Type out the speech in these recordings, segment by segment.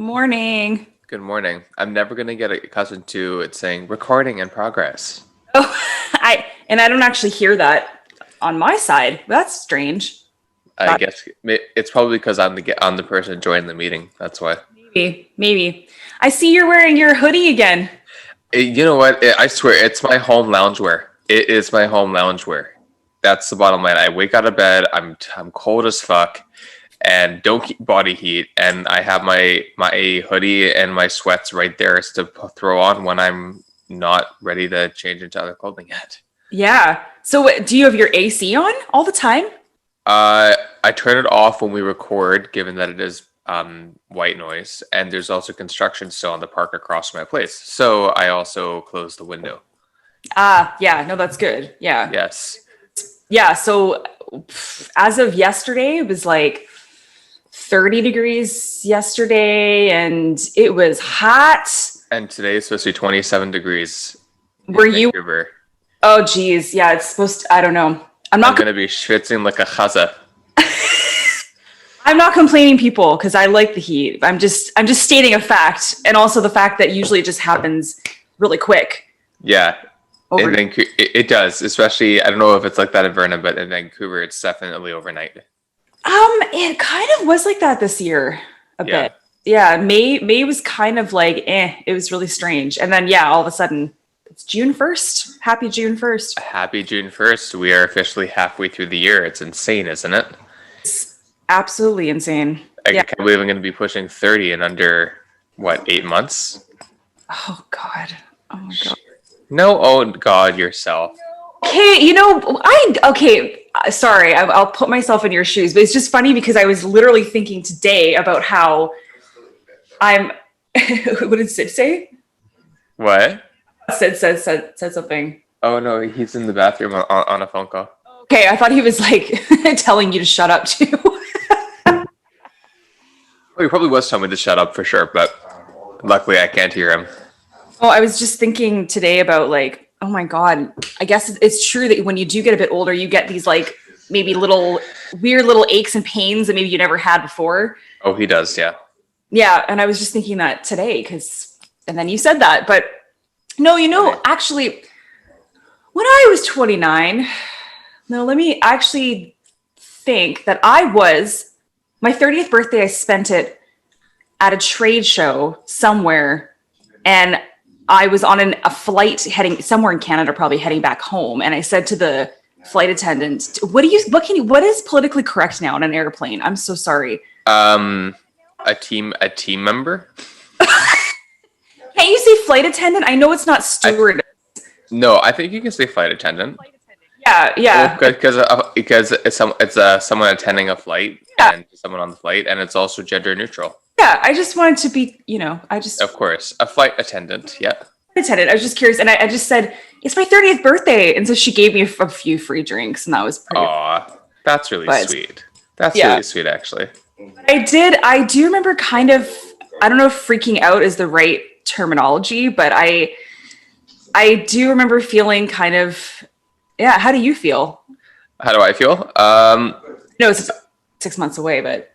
Morning. Good morning. I'm never going to get accustomed to it saying recording in progress. Oh, I don't actually hear that on my side. That's strange. I That guess it's probably because I'm the person joining the meeting. That's why. maybe. I see you're wearing your hoodie again. You know what? I swear, it's my home loungewear. It is my home loungewear. That's the bottom line. I wake out of bed. I'm cold as fuck, and don't keep body heat. And I have my hoodie and my sweats right there to throw on when I'm not ready to change into other clothing yet. Yeah. So do you have your AC on all the time? Uh, I turn it off when we record, given that it is white noise, and there's also construction still on the park across from my place. So I also close the window. Ah, yeah. No, that's good. Yeah. Yes. Yeah. So as of yesterday, it was like 30 degrees yesterday and it was hot. And today is supposed to be 27 degrees Were in you? Vancouver. Oh, geez. Yeah. It's supposed to, I don't know. I'm I'm not gonna be schwitzing like a chaza. I'm not complaining, people, because I like the heat. I'm just stating a fact, and also the fact that usually it just happens really quick Yeah, in over. Vancouver, it does. Especially, I don't know if it's like that in Vernon, but in Vancouver, it's definitely overnight. It kind of was like that this year a Yeah. bit. Yeah, May was kind of like it was really strange, and then yeah, all of a sudden it's June 1st. Happy June 1st. Happy June 1st. We are officially halfway through the year. It's insane, isn't it? It's absolutely insane. I Yeah. can't believe I'm going to be pushing 30 in under, what, 8 months? Oh God. Oh my God. No, oh God, yourself. Okay, okay. Sorry, I'll put myself in your shoes, but it's just funny because I was literally thinking today about how I'm. What did Sid say? What? Said something. Oh no, he's in the bathroom on a phone call. Okay, I thought he was like telling you to shut up too. Well, he probably was telling me to shut up for sure, but luckily I can't hear him. Oh, I was just thinking today about like, oh my God. I guess it's true that when you do get a bit older, you get these like maybe little weird little aches and pains that maybe you never had before. Oh, he does, yeah. Yeah, and I was just thinking that today because, and then you said that, but no, Funny. actually, when I was 29, no, let me actually think that I was my 30th birthday. I spent it at a trade show somewhere, and I was on a flight heading somewhere in Canada, probably heading back home. And I said to the flight attendant, what is politically correct now on an airplane? I'm so sorry. Um, a team member? Can't you say flight attendant? I know it's not I steward. No, I think you can say flight attendant. Yeah, Well, yeah, because it's someone attending a flight yeah, and someone on the flight, and it's also gender neutral. yeah. I just wanted to be, I just Of course, a flight attendant. Yeah. attendant. I was just curious, and I just said it's my 30th birthday, and so she gave me a few free drinks, and that was pretty. Aw, that's really But sweet. That's yeah, really sweet, actually. I do remember kind of. I don't know if freaking out is the right terminology, but I do remember feeling kind of. Yeah, how do you feel? How do I feel? No, it's 6 months away, but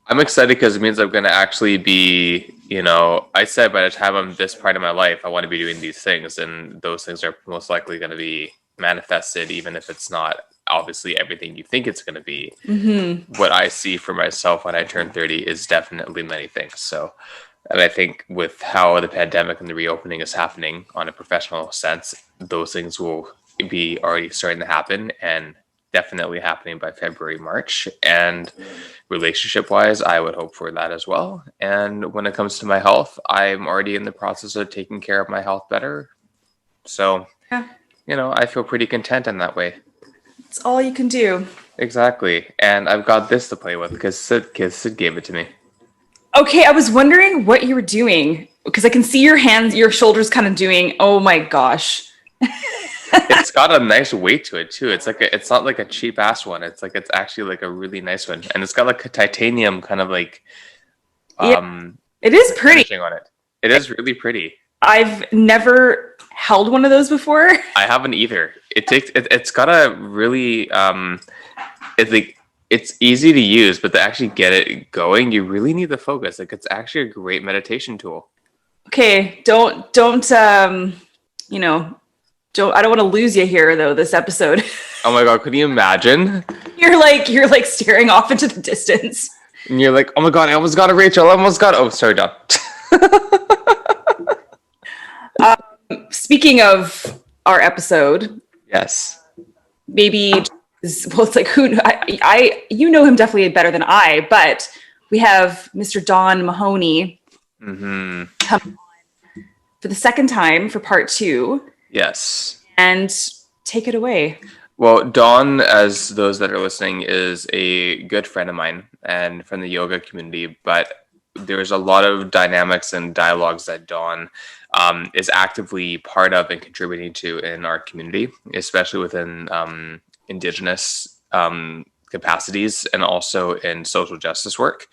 I'm excited because it means I'm going to actually be, I said by the time I'm this part of my life, I want to be doing these things, and those things are most likely going to be manifested, even if it's not obviously everything you think it's going to be. What I see for myself when I turn 30 is definitely many things. So, and I think with how the pandemic and the reopening is happening on a professional sense, those things will be already starting to happen and definitely happening by February, March. And relationship wise, I would hope for that as well. And when it comes to my health, I'm already in the process of taking care of my health better. So, yeah, I feel pretty content in that way. it's all you can do. Exactly. And I've got this to play with because Sid gave it to me. Okay, I was wondering what you were doing because I can see your hands, your shoulders kind of doing, oh my gosh. It's got a nice weight to it too. It's not like a cheap ass one. It's actually like a really nice one. And it's got like a titanium kind of like Yeah, um it is pretty. finishing on it. It is really pretty. I've never held one of those before. I haven't either. It's got a really it's like it's easy to use, but to actually get it going, you really need the focus. Like it's actually a great meditation tool. Okay, you know, don't I don't want to lose you here though this episode. Oh my god, could you imagine? You're like staring off into the distance. And you're like, oh my god, I almost got it, Rachel. I almost got it. Oh, sorry, Don. Speaking of our episode, Yes. maybe well, it's like who I you know him definitely better than I, but we have Mr. Don Mahoney Mm-hmm. come for the second time for part 2, Yes. and take it away. Well, Dawn, as those that are listening, is a good friend of mine and from the yoga community, but there's a lot of dynamics and dialogues that Dawn is actively part of and contributing to in our community, especially within Indigenous capacities and also in social justice work,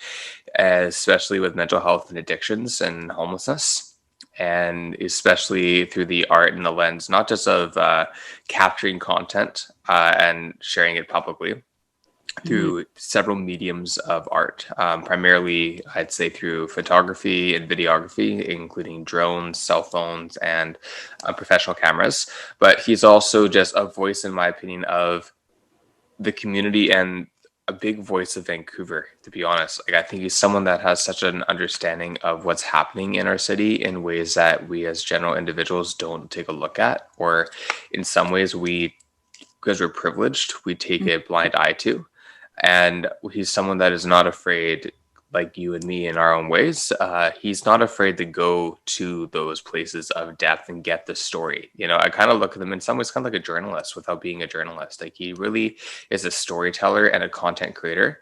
especially with mental health and addictions and homelessness. And especially through the art and the lens, not just of capturing content and sharing it publicly through several mediums of art, primarily I'd say through photography and videography, including drones, cell phones, and professional cameras. But he's also just a voice, in my opinion, of the community and a big voice of Vancouver, to be honest. Like I think he's someone that has such an understanding of what's happening in our city in ways that we as general individuals don't take a look at, or in some ways we, because we're privileged, we take a blind eye to. And he's someone that is not afraid, like you and me in our own ways. He's not afraid to go to those places of depth and get the story. You know, I kind of look at him in some ways kind of like a journalist without being a journalist. Like he really is a storyteller and a content creator.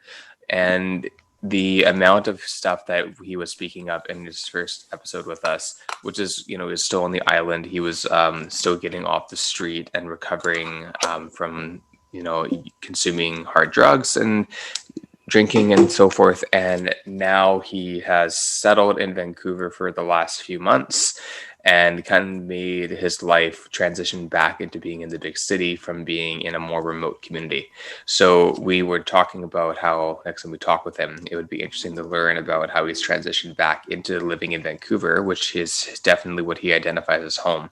And the amount of stuff that he was speaking up in his first episode with us, which is, you know, is still on the island. He was still getting off the street and recovering from, you know, consuming hard drugs and drinking and so forth. And now he has settled in Vancouver for the last few months and kind of made his life transition back into being in the big city from being in a more remote community. So we were talking about how next time we talk with him, it would be interesting to learn about how he's transitioned back into living in Vancouver, which is definitely what he identifies as home.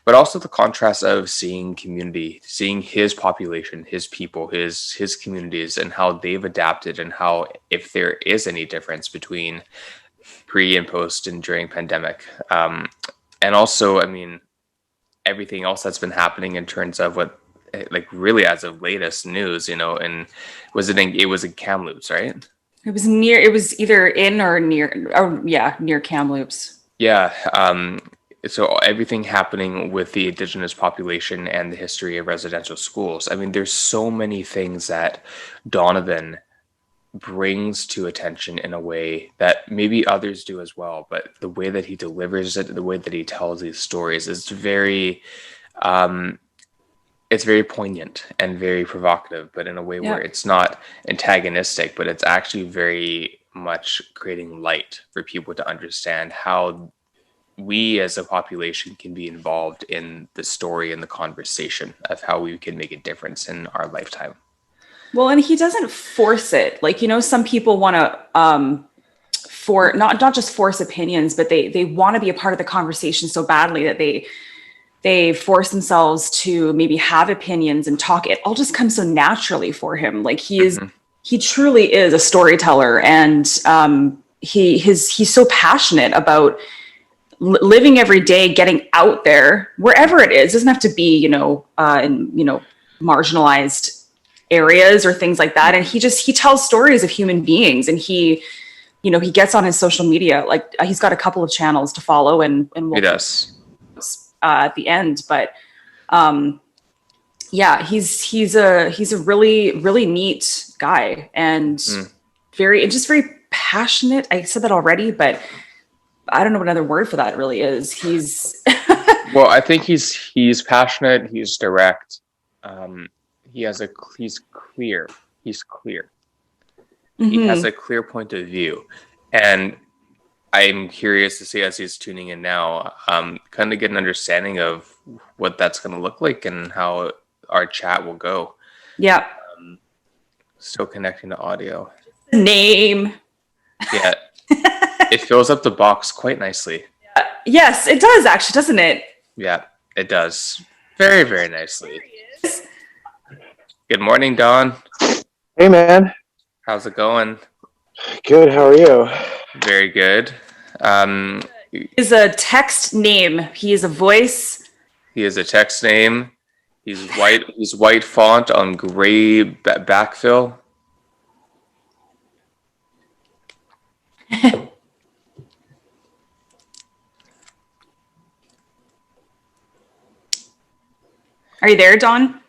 But also the contrast of seeing community, seeing his population, his people, his communities, and how they've adapted, and how, if there is any difference between pre and post and during pandemic. And also, I mean, everything else that's been happening in terms of what, like really as of latest news, you know, and it was in Kamloops, right? It was either in or near, near Kamloops. Yeah. So everything happening with the Indigenous population and the history of residential schools. I mean, there's so many things that Donovan brings to attention in a way that maybe others do as well, but the way that he delivers it, the way that he tells these stories is it's very poignant and very provocative, but in a way where it's not antagonistic, but it's actually very much creating light for people to understand how we as a population can be involved in the story and the conversation of how we can make a difference in our lifetime. Well, and he doesn't force it. Like, you know, some people want to for not just force opinions, but they want to be a part of the conversation so badly that they force themselves to maybe have opinions and talk. It all just comes so naturally for him. Like he truly is a storyteller, and he's so passionate about living every day, getting out there wherever it is. It doesn't have to be, you know, in, you know, marginalized areas or things like that. And he tells stories of human beings, and he gets on his social media. Like he's got a couple of channels to follow, and we'll He does. At the end. But he's a really, really neat guy, and very passionate. I said that already, but I don't know what another word for that really is. He's Well, I think he's passionate, he's direct. He's clear. He's clear. He has a clear point of view. And I'm curious to see, as he's tuning in now, kind of get an understanding of what that's going to look like and how our chat will go. Yeah. Still connecting to audio. Name. Yeah. It fills up the box quite nicely. Yes, it does actually, doesn't it? Yeah, it does. Very, very nicely. Good morning, Don. Hey, man. How's it going? Good. How are you? Very good. Is a text name. He is a voice. He is a text name. He's white. He's white font on gray backfill. Are you there, Don?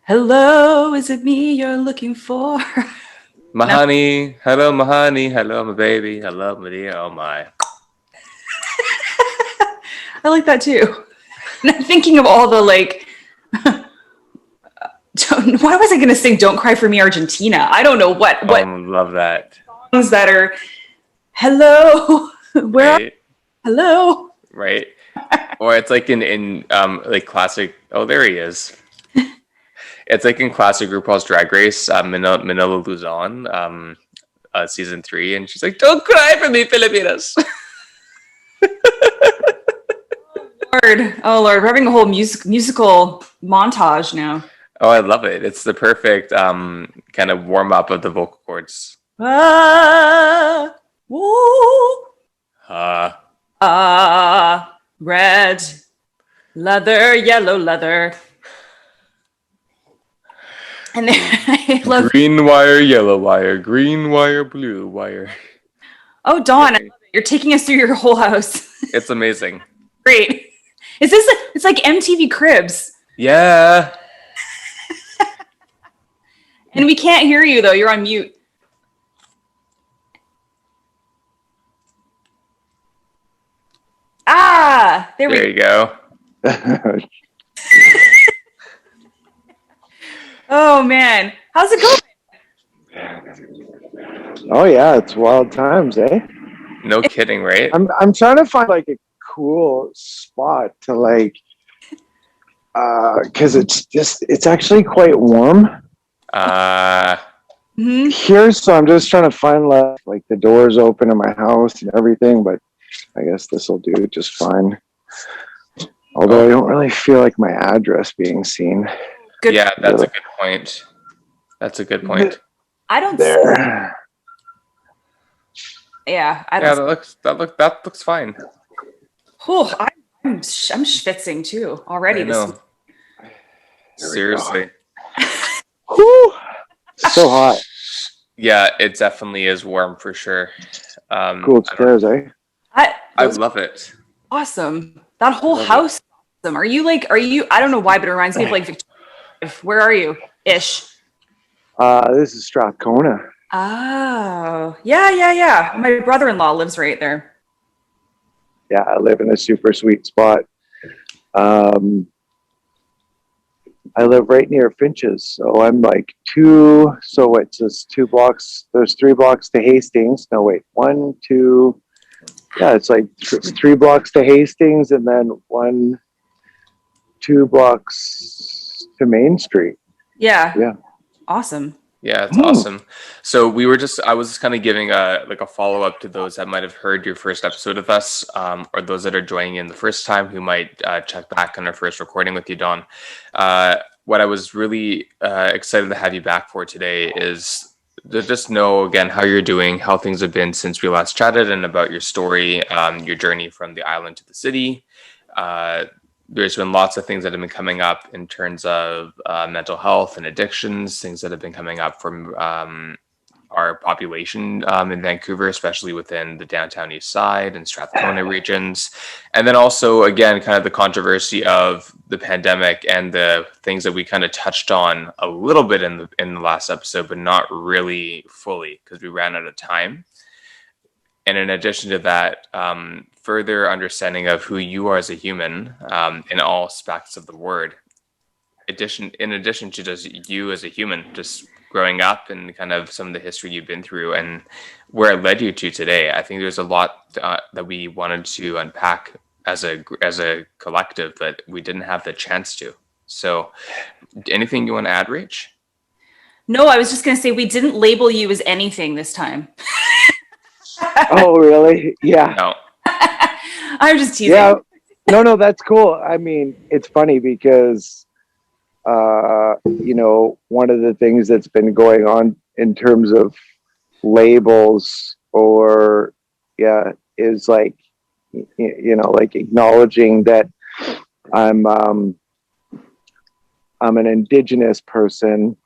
Hello, is it me you're looking for? Mahoney. Hello, Mahoney. Hello, my baby. Hello, my dear. Oh, my. I like that too. And I'm thinking of all the like. Why was I going to sing "Don't Cry for Me, Argentina"? I don't know what Love that. songs that are. Hello, where? Right. Hello. Right. Or it's like in like classic. Oh, there he is. It's like in classic RuPaul's Drag Race, Manila Luzon, season 3, and she's like, "Don't cry for me, Filipinas." Oh Lord, we're having a whole musical montage now. Oh, I love it. It's the perfect kind of warm up of the vocal cords. Ah, woo, red leather, yellow leather. And then I love Green wire, yellow wire, green wire, blue wire. Oh, Dawn, I love it. You're taking us through your whole house. It's amazing. Great. It's like MTV Cribs. Yeah. And we can't hear you though. You're on mute. There you go. Oh man, how's it going? Oh yeah, it's wild times, eh? No kidding, right? I'm trying to find like a cool spot to like, because it's actually quite warm here, so I'm just trying to find like the doors open in my house and everything, but I guess this will do just fine. Although I don't really feel like my address being seen. Good. Yeah, that's a good point. That's a good point. I don't. There. Yeah, I Yeah, don't. that looks fine. Oh, I'm schwitzing too already. I know. Seriously. Whew. It's so hot. Yeah, it definitely is warm for sure. Cool upstairs, eh? I love it. Awesome. That whole house is awesome. Are you I don't know why, but it reminds me of like Victoria. Where are you? Ish. This is Strathcona. Oh, yeah. My brother-in-law lives right there. Yeah, I live in a super sweet spot. I live right near Finches, so I'm like 2 blocks. There's 3 blocks to Hastings. No, wait, 1, 2. Yeah, it's like 3 blocks to Hastings, and then 1, 2 blocks to Main Street. Yeah. Yeah. Awesome. Yeah, it's awesome. So I was kind of giving a follow up to those that might have heard your first episode with us, or those that are joining in the first time who might check back on our first recording with you, Don. What I was really excited to have you back for today is to just know again how you're doing, how things have been since we last chatted, and about your story, your journey from the island to the city. There's been lots of things that have been coming up in terms of mental health and addictions, things that have been coming up from our population in Vancouver, especially within the downtown east side and Strathcona regions. And then also, again, kind of the controversy of the pandemic and the things that we kind of touched on a little bit in the last episode, but not really fully because we ran out of time. And in addition to that, further understanding of who you are as a human in all aspects of the word. In addition to just you as a human, just growing up and kind of some of the history you've been through and where it led you to today. I think there's a lot that we wanted to unpack as a collective that we didn't have the chance to. So anything you want to add, Rach? No, I was just going to say we didn't label you as anything this time. Oh, really? Yeah. No. I'm just teasing. Yeah. No, that's cool. I mean, it's funny because, one of the things that's been going on in terms of labels or, is like, like acknowledging that I'm an Indigenous person.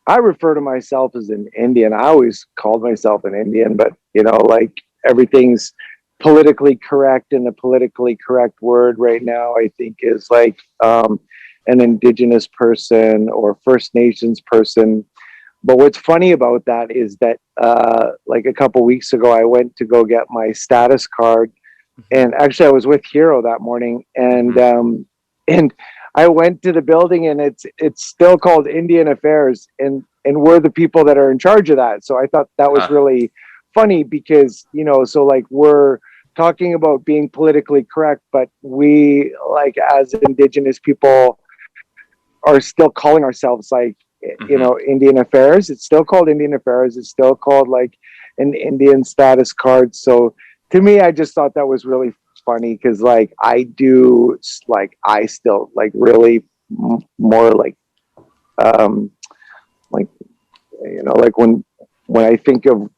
I refer to myself as an Indian. I always called myself an Indian, but like everything's politically correct, and the politically correct word right now, I think, is like an Indigenous person or First Nations person. But what's funny about that is that like a couple weeks ago, I went to go get my status card, and actually I was with Hero that morning, and I went to the building, and it's still called Indian Affairs, and we're the people that are in charge of that. So I thought that was really funny because so like we're talking about being politically correct, but we, like, as Indigenous people, are still calling ourselves like Indian Affairs. It's still called Indian Affairs. It's still called like an Indian status card. So to me, I just thought that was really funny because like I still like really more like like like when I think of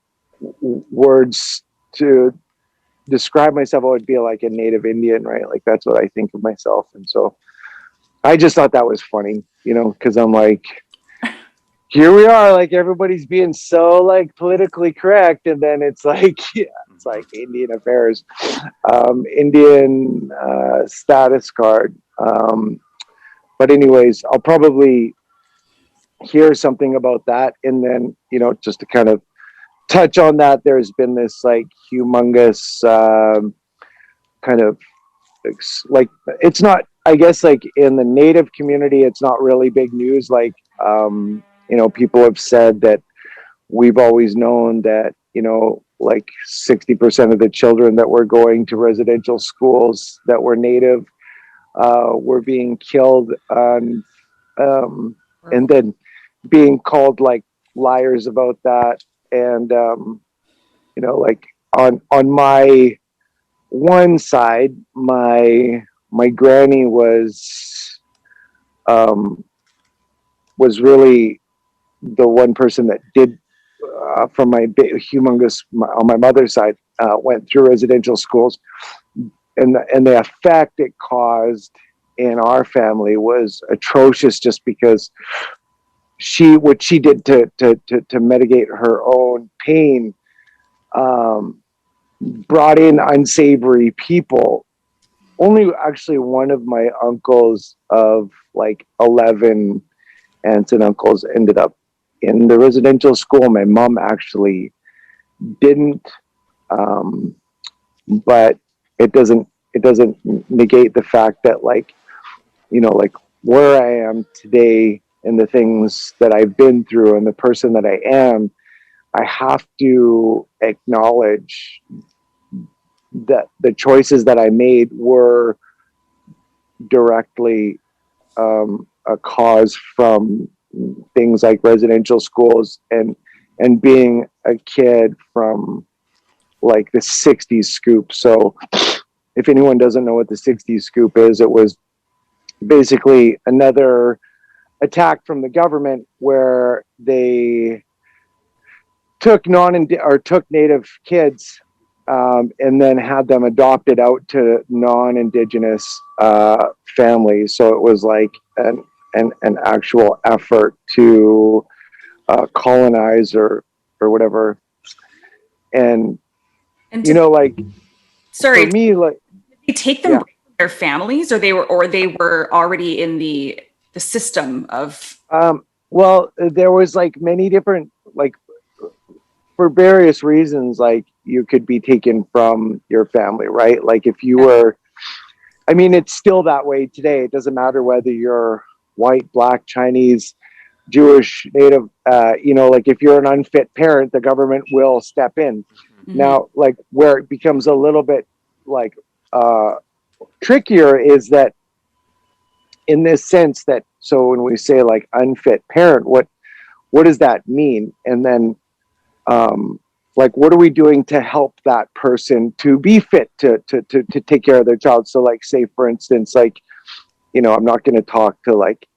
words to describe myself, I would be like a native Indian, right? Like that's what I think of myself. And so I just thought that was funny, because I'm like, here we are, like everybody's being so like politically correct, and then it's like, it's like Indian Affairs, Indian status card. But anyways, I'll probably hear something about that, and then just to kind of touch on that, there's been this like humongous kind of like, it's not, I guess, like in the Native community, it's not really big news. Like, people have said that we've always known that, like 60% of the children that were going to residential schools that were Native were being killed, and then being called like liars about that. And, like on my one side, my granny was really the one person that did, from my humongous, on my mother's side, went through residential schools, and the effect it caused in our family was atrocious, just because what she did to mitigate her own pain, brought in unsavory people. Only actually one of my uncles of like 11 aunts and uncles ended up in the residential school. My mom actually didn't, but it doesn't negate the fact that like, like where I am today and the things that I've been through and the person that I am, I have to acknowledge that the choices that I made were directly a cause from things like residential schools and being a kid from like the 60s scoop. So if anyone doesn't know what the 60s scoop is, it was basically another attack from the government where they took Native kids, and then had them adopted out to non-Indigenous families. So it was like an actual effort to colonize or whatever. And like, sorry, for me, like, did they take them from their families, or they were already in the system of? Well, there was like many different, like, for various reasons, like you could be taken from your family, right? Like if you were, I mean, it's still that way today. It doesn't matter whether you're white, black, Chinese, Jewish, Native, like if you're an unfit parent, the government will step in. Mm-hmm. Now, like where it becomes a little bit like trickier is that in this sense that, so when we say like unfit parent, what does that mean? And then like, what are we doing to help that person to be fit to take care of their child? So like, say for instance, like, you know, I'm not going to talk to like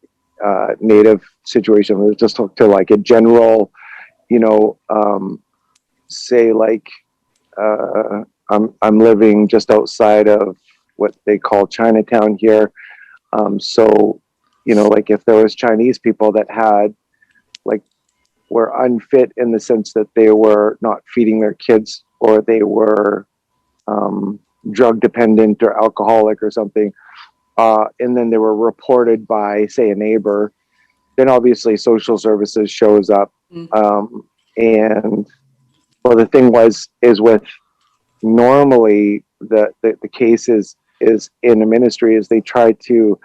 native situation. Let's just talk to like a general, you know, say like I'm living just outside of what they call Chinatown here. So, you know, like if there was Chinese people that had like were unfit in the sense that they were not feeding their kids, or they were drug dependent or alcoholic or something, and then they were reported by, say, a neighbor, then obviously social services shows up. And well, the thing is with normally the case is in a ministry is they try to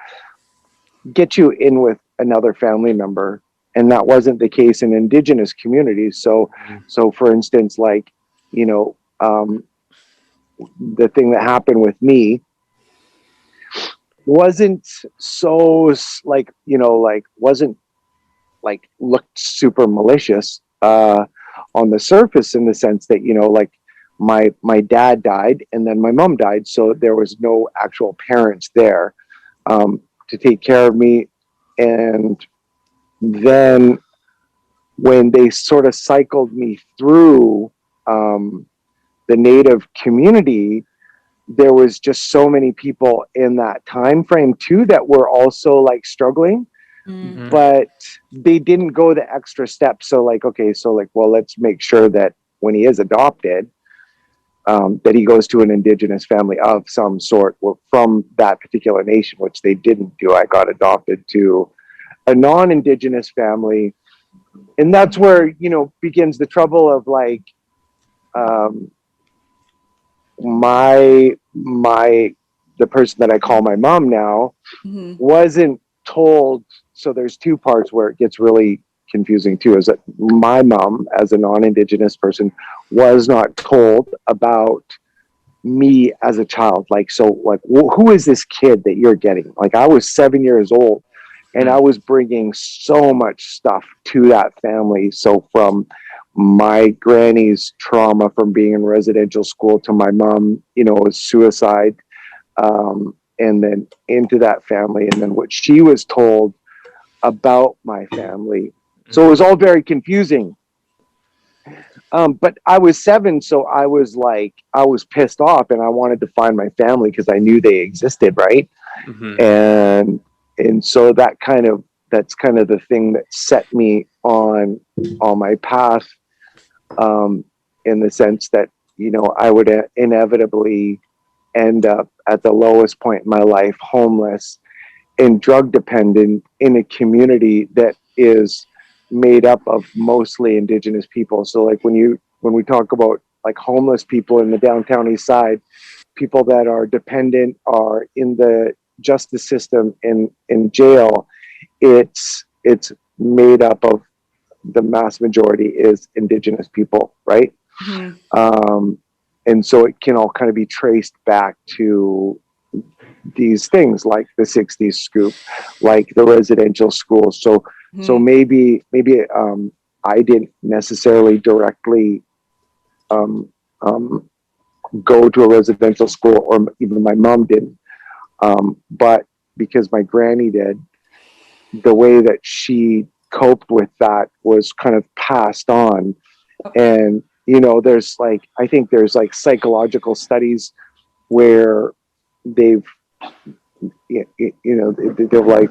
get you in with another family member, and that wasn't the case in Indigenous communities. So for instance, like, you know, the thing that happened with me wasn't so like, you know, like wasn't like looked super malicious on the surface, in the sense that, you know, like my dad died and then my mom died, so there was no actual parents there to take care of me. And then when they sort of cycled me through the native community, there was just so many people in that time frame too that were also like struggling. But they didn't go the extra step. So like, okay, so like, well, let's make sure that when he is adopted, that he goes to an Indigenous family of some sort, or from that particular nation, which they didn't do. I got adopted to a non-Indigenous family. And that's where, you know, begins the trouble of like, the person that I call my mom now wasn't told. So there's two parts where it gets really confusing too, is that my mom, as a non-Indigenous person, was not told about me as a child. Like, so like, who is this kid that you're getting? Like, I was 7 years old and I was bringing so much stuff to that family. So from my granny's trauma from being in residential school to my mom, you know, suicide, and then into that family, and then what she was told about my family. So it was all very confusing. But I was 7, so I was like, I was pissed off and I wanted to find my family because I knew they existed, right? And so that's kind of the thing that set me on my path, in the sense that, you know, I would inevitably end up at the lowest point in my life, homeless and drug dependent, in a community that is made up of mostly Indigenous people. So like when we talk about like homeless people in the downtown east side, people that are dependent are in the justice system, in jail, it's made up of, the mass majority is Indigenous people, right? And so it can all kind of be traced back to these things like the 60s scoop, like the residential schools. So maybe I didn't necessarily directly go to a residential school, or even my mom didn't, but because my granny did, the way that she coped with that was kind of passed on. And, you know, there's like, I think there's like psychological studies where they've, you know, they're like,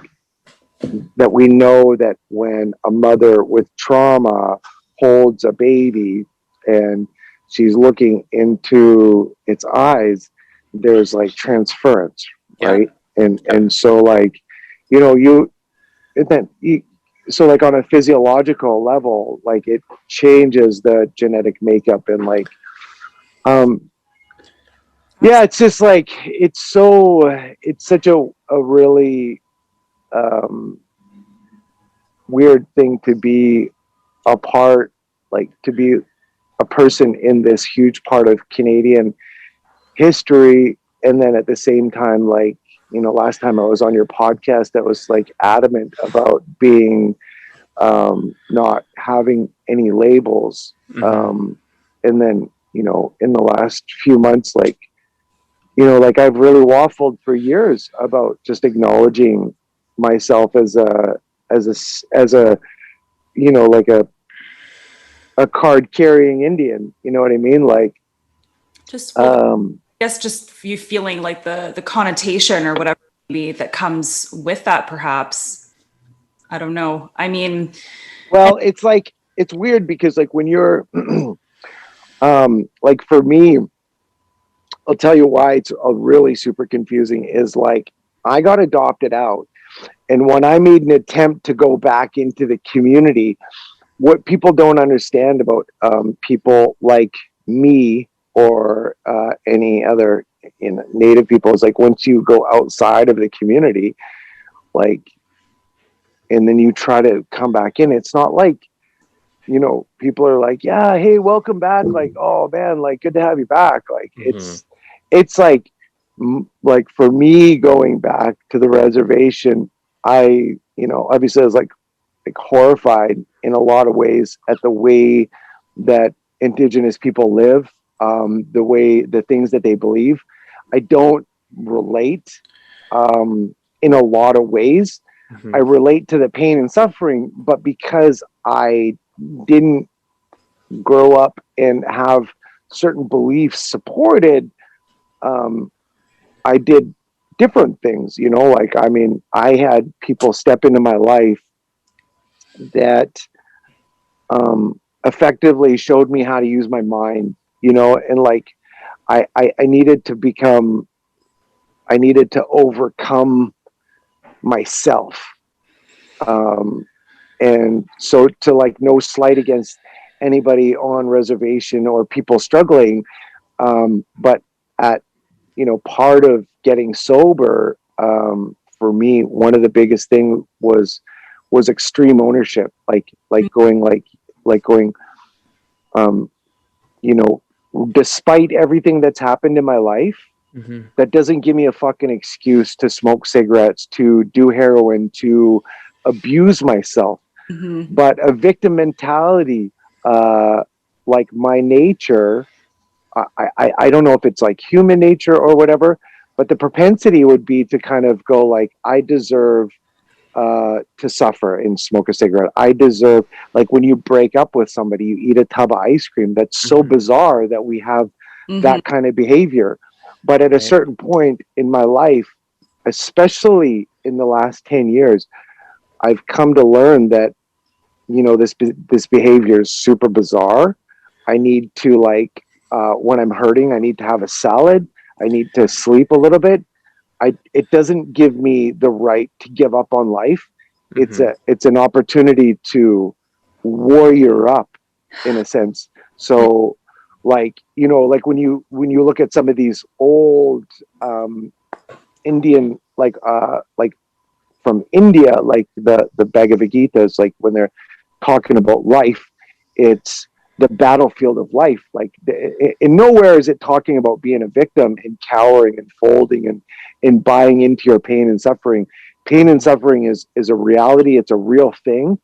that we know that when a mother with trauma holds a baby and she's looking into its eyes, there's like transference, right? And so like, you know, so like on a physiological level, like it changes the genetic makeup, and like, yeah, it's just like, it's such a really weird thing to be a part, like to be a person in this huge part of Canadian history, and then at the same time, like, you know, last time I was on your podcast, that was like adamant about being, not having any labels. And then, you know, in the last few months, like, you know, like I've really waffled for years about just acknowledging myself as a, you know, like a card carrying Indian, you know what I mean? Like, Just, well, I guess just you feeling like the connotation or whatever maybe that comes with that, perhaps. I don't know. I mean, well, it's like, it's weird because like when you're, like for me, I'll tell you why it's a really super confusing is like, I got adopted out. And when I made an attempt to go back into the community, what people don't understand about people like me or any other, you know, Native people is like, once you go outside of the community, like, and then you try to come back in, it's not like, you know, people are like, yeah, hey, welcome back. Like, oh man, like good to have you back. Like it's like for me going back to the reservation, I, you know, obviously I was like horrified in a lot of ways at the way that Indigenous people live, the things that they believe. I don't relate in a lot of ways. I relate to the pain and suffering, but because I didn't grow up and have certain beliefs supported, I did different things, you know, like, I mean, I had people step into my life that effectively showed me how to use my mind, you know, and like I needed to overcome myself. And so to like, no slight against anybody on reservation or people struggling, but at, you know, part of getting sober, for me, one of the biggest thing was extreme ownership, like going, you know, despite everything that's happened in my life, that doesn't give me a fucking excuse to smoke cigarettes, to do heroin, to abuse myself. But a victim mentality, like my nature, I don't know if it's like human nature or whatever, but the propensity would be to kind of go like, I deserve to suffer and smoke a cigarette. I deserve, like when you break up with somebody, you eat a tub of ice cream. That's so bizarre that we have that kind of behavior. But at a certain point in my life, especially in the last 10 years, I've come to learn that, you know, this behavior is super bizarre. I need to like, when I'm hurting, I need to have a salad. I need to sleep a little bit. It doesn't give me the right to give up on life. It's an opportunity to warrior up in a sense. So like, you know, like when you look at some of these old Indian, like from India, like the Bhagavad Gita is like when they're talking about life, it's the battlefield of life. Like in nowhere is it talking about being a victim and cowering and folding and buying into your pain and suffering. Pain and suffering is a reality. It's a real thing.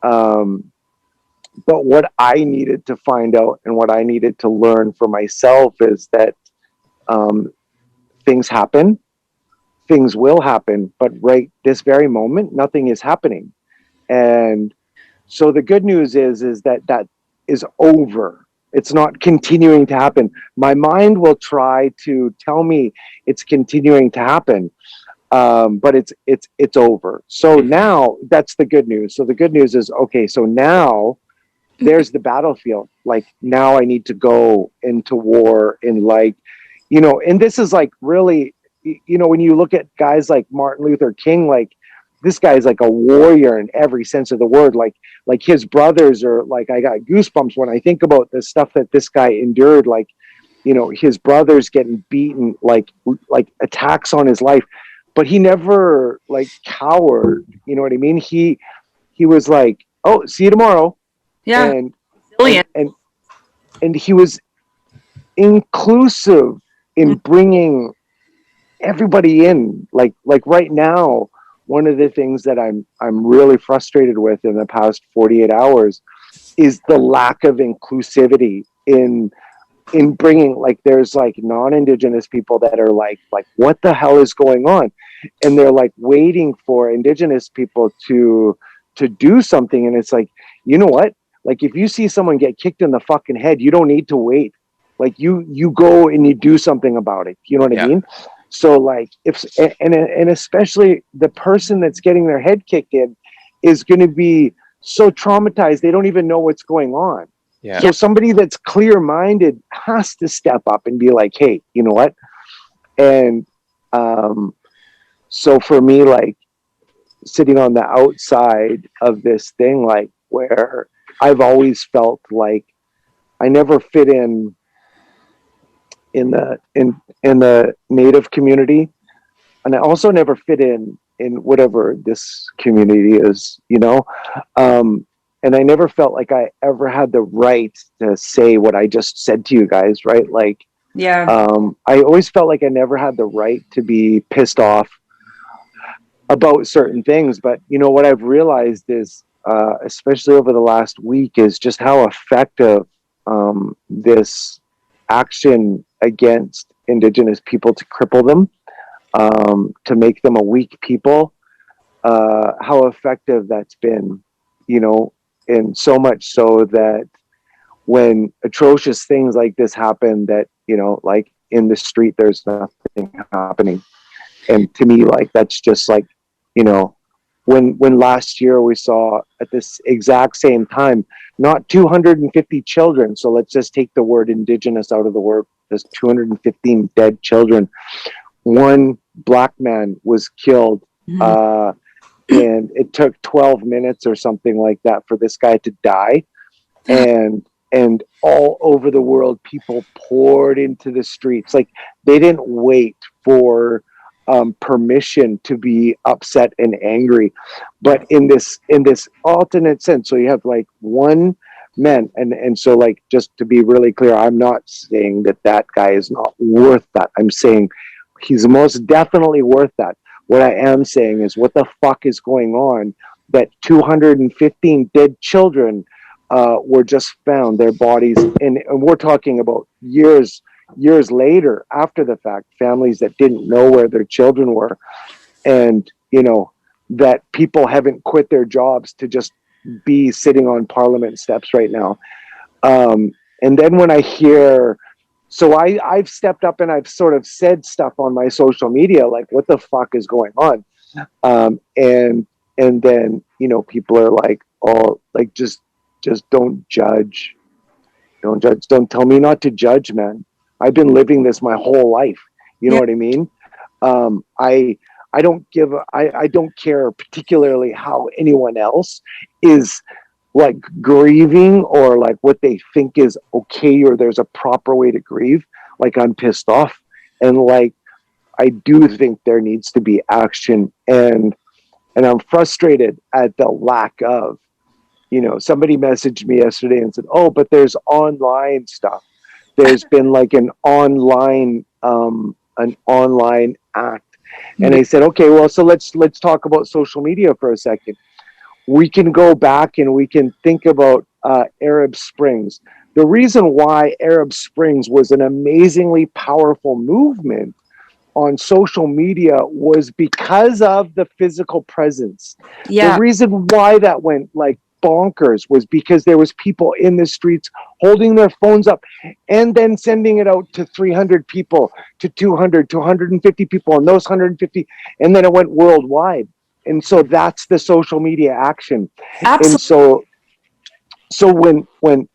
But what I needed to find out and what I needed to learn for myself is that things happen, things will happen, but right this very moment, nothing is happening. And so the good news is that is over. It's not continuing to happen. My mind will try to tell me it's continuing to happen, but it's over. So now that's the good news. So the good news is, okay, so now there's the battlefield. Like now I need to go into war and like, you know, and this is like really, you know, when you look at guys like Martin Luther King, like this guy is like a warrior in every sense of the word. Like his brothers are like, I got goosebumps when I think about the stuff that this guy endured. Like, you know, his brothers getting beaten, like attacks on his life, but he never like cowered. You know what I mean? He was like, oh, see you tomorrow. yeah, And he was inclusive in bringing everybody in. Like right now, one of the things that I'm really frustrated with in the past 48 hours is the lack of inclusivity in bringing, like, there's like non-Indigenous people that are like what the hell is going on, and they're like waiting for Indigenous people to do something, and it's like, you know what, like, if you see someone get kicked in the fucking head, you don't need to wait. Like, you go and you do something about it, you know what I mean? So like, if and especially the person that's getting their head kicked in is going to be so traumatized they don't even know what's going on. Yeah. So somebody that's clear-minded has to step up and be like, hey, you know what? And so for me, like, sitting on the outside of this thing, like, where I've always felt like I never fit in the Native community, and I also never fit in whatever this community is, you know. And I never felt like I ever had the right to say what I just said to you guys, right? Like, Yeah. I always felt like I never had the right to be pissed off about certain things. But you know what I've realized is, especially over the last week, is just how effective this action against Indigenous people to cripple them, to make them a weak people, how effective that's been, you know, and so much so that when atrocious things like this happen, that, you know, like in the street, there's nothing happening. And to me, like, that's just like, you know, when last year we saw at this exact same time, not 250 children. So let's just take the word Indigenous out of the word. There's 215 dead children. One Black man was killed. Mhm. And it took 12 minutes or something like that for this guy to die. And all over the world, people poured into the streets. Like, they didn't wait for permission to be upset and angry, but in this alternate sense. So you have like one man, and so, like, just to be really clear, I'm not saying that guy is not worth that. I'm saying he's most definitely worth that. What I am saying is, what the fuck is going on that 215 dead children were just found, their bodies, and we're talking about years later, after the fact, families that didn't know where their children were, and, you know, that people haven't quit their jobs to just be sitting on Parliament steps right now. And then when I hear, so I've stepped up and I've sort of said stuff on my social media, like, what the fuck is going on? And then, you know, people are like, oh, like, just don't judge. Don't judge. Don't tell me not to judge, man. I've been living this my whole life. You know Yeah. what I mean? I don't give I don't care particularly how anyone else is, like, grieving, or like what they think is okay, or there's a proper way to grieve. Like, I'm pissed off, and like, I do think there needs to be action, and I'm frustrated at the lack of, you know, somebody messaged me yesterday and said, oh, but there's online stuff. There's been like an online act. And I said, okay, well, so let's talk about social media for a second. We can go back and we can think about Arab Springs. The reason why Arab Springs was an amazingly powerful movement on social media was because of the physical presence. The Yeah. reason why that went like bonkers was because there was people in the streets holding their phones up and then sending it out to 300 people, to 200, to 150 people, and those 150, and then it went worldwide. And so that's the social media action. And Absolutely. so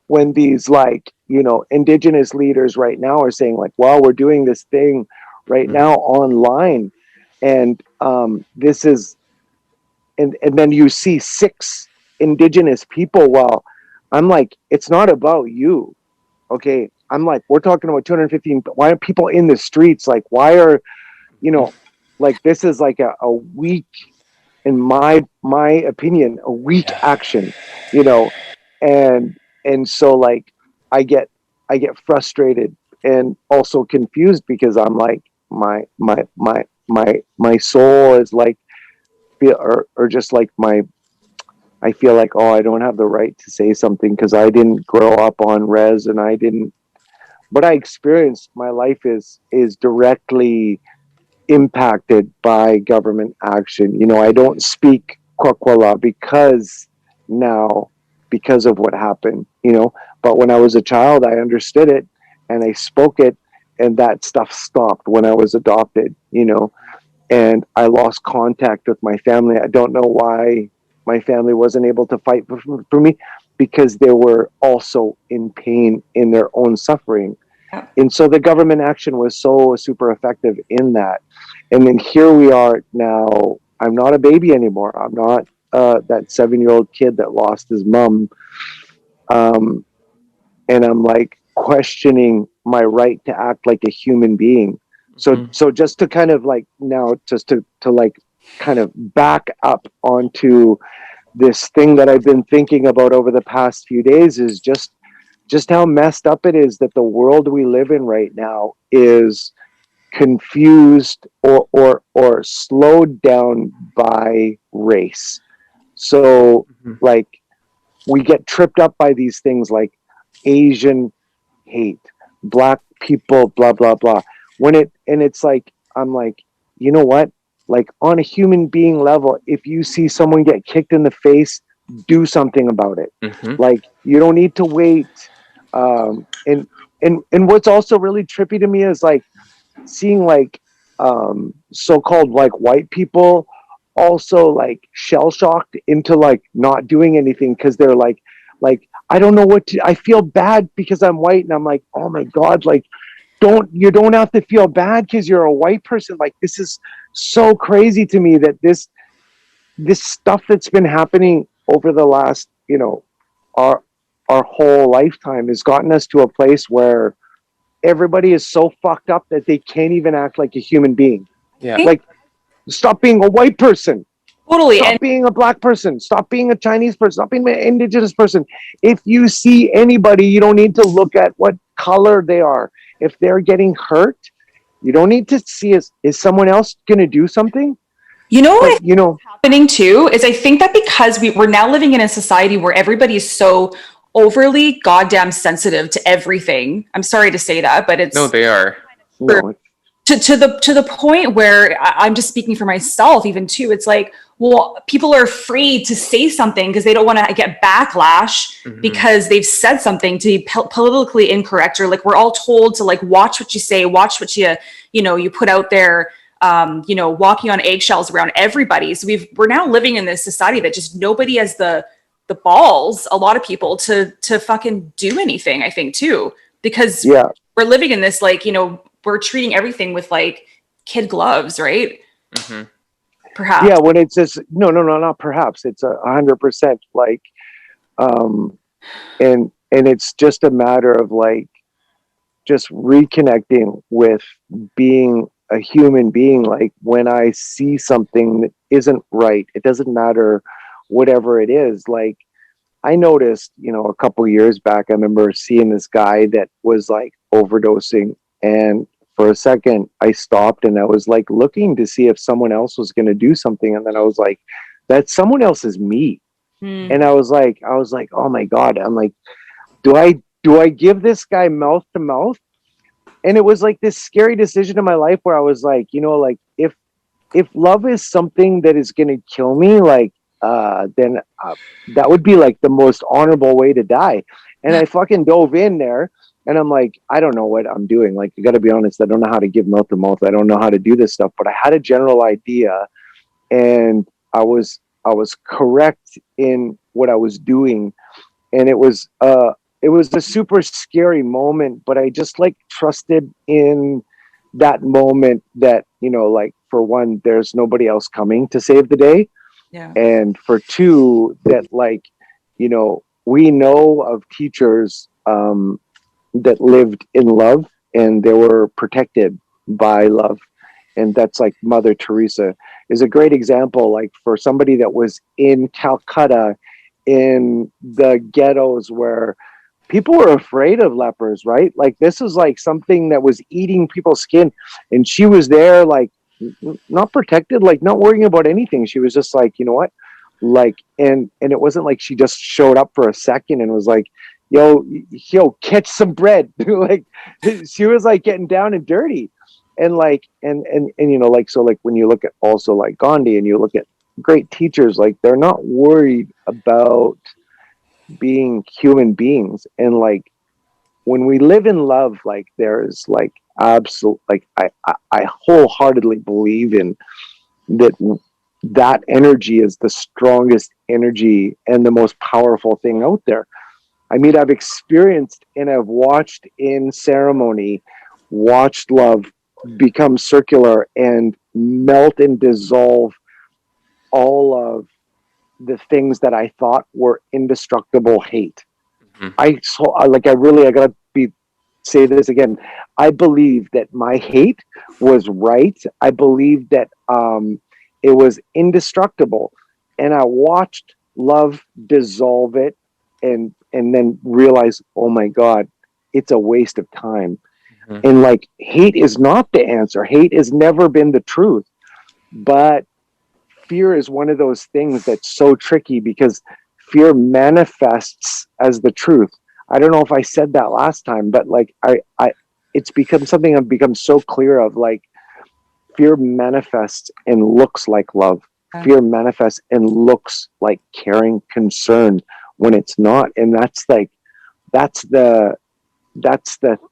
when these, like, you know, Indigenous leaders right now are saying, like, well, we're doing this thing right now online, and this is, and then you see 6 Indigenous people. Well, I'm like, it's not about you. Okay, I'm like, we're talking about 215. Why are people in the streets? Like, why are, you know, like, this is like a weak, in my opinion, a weak action, you know. And so, like, I get frustrated and also confused, because I'm like, my soul is like feel or just like my I feel like, oh, I don't have the right to say something because I didn't grow up on res and I didn't, but I experienced my life is directly impacted by government action. You know, I don't speak Kwakwala because of what happened, you know, but when I was a child, I understood it and I spoke it, and that stuff stopped when I was adopted, you know, and I lost contact with my family. I don't know why my family wasn't able to fight for me, because they were also in pain in their own suffering. Yeah. And so the government action was so super effective in that. And then here we are now. I'm not a baby anymore. I'm not that 7-year-old kid that lost his mom. Um, and I'm like questioning my right to act like a human being. So just to kind of like now, just to like kind of back up onto this thing that I've been thinking about over the past few days is just how messed up it is that the world we live in right now is confused or slowed down by race. So like we get tripped up by these things like Asian hate, black people, blah blah blah. It's like I'm like, you know what? Like on a human being level, if you see someone get kicked in the face, do something about it. Like you don't need to wait. And what's also really trippy to me is like seeing like so-called like white people also like shell shocked into like not doing anything because they're like I don't know what to, I feel bad because I'm white, and I'm like, oh my god, like you don't have to feel bad because you're a white person. Like this is so crazy to me that this stuff that's been happening over the last, you know, our whole lifetime has gotten us to a place where everybody is so fucked up that they can't even act like a human being. Yeah. Like, stop being a white person. Totally. Stop And being a black person. Stop being a Chinese person. Stop being an Indigenous person. If you see anybody, you don't need to look at what color they are. If they're getting hurt, you don't need to see is someone else going to do something? you know what But, you know, happening too is I think that because we're now living in a society where everybody is so overly goddamn sensitive to everything. I'm sorry to say that, but No, it's they are. no, to the point where I'm just speaking for myself even too. It's like, well, people are afraid to say something because they don't want to get backlash because they've said something to be politically incorrect, or like we're all told to like watch what you say, watch what you put out there. Walking on eggshells around everybody. So we're now living in this society that just nobody has the balls, a lot of people, to fucking do anything, I think too, because yeah. we're living in this, like, we're treating everything with like kid gloves, right? Perhaps. Yeah, when it's just, no, not perhaps. It's 100% like, and it's just a matter of like, just reconnecting with being a human being. Like when I see something that isn't right, it doesn't matter whatever it is. Like I noticed, a couple years back, I remember seeing this guy that was like overdosing, and for a second I stopped and I was like looking to see if someone else was going to do something, and then I was like, that someone else is me. And I was like, oh my god, I'm like, do I give this guy mouth to mouth? And it was like this scary decision in my life where I was like, like if love is something that is going to kill me, like then that would be like the most honorable way to die. And I fucking dove in there, and I'm like, I don't know what I'm doing. Like, you got to be honest, I don't know how to give mouth to mouth. I don't know how to do this stuff, but I had a general idea, and I was correct in what I was doing, and it was a super scary moment, but I just like trusted in that moment that, like for one, there's nobody else coming to save the day. Yeah. And for two, that like, we know of teachers that lived in love and they were protected by love. And that's like Mother Teresa is a great example, like for somebody that was in Calcutta in the ghettos where people were afraid of lepers, right? Like this is like something that was eating people's skin, and she was there like not protected, like not worrying about anything. She was just like, you know what, like, and it wasn't like she just showed up for a second and was like, yo, catch some bread. Like she was like getting down and dirty, and like and you know, like, so like when you look at also like Gandhi and you look at great teachers, like they're not worried about being human beings. And like when we live in love, like there's like absolute, like I wholeheartedly believe in that, that energy is the strongest energy and the most powerful thing out there. I mean, I've experienced and I've watched in ceremony, watched love become circular and melt and dissolve all of the things that I thought were indestructible hate. Mhm. I gotta say this again. I believe that my hate was right. I believe that it was indestructible, and I watched love dissolve it, and then realize, oh my God, it's a waste of time. Mhm. And like hate is not the answer. Hate has never been the truth, but fear is one of those things that's so tricky because fear manifests as the truth. I don't know if I said that last time, but like it's become something I've become so clear of. Like fear manifests and looks like love. Fear manifests and looks like caring concern when it's not. And that's like, that's the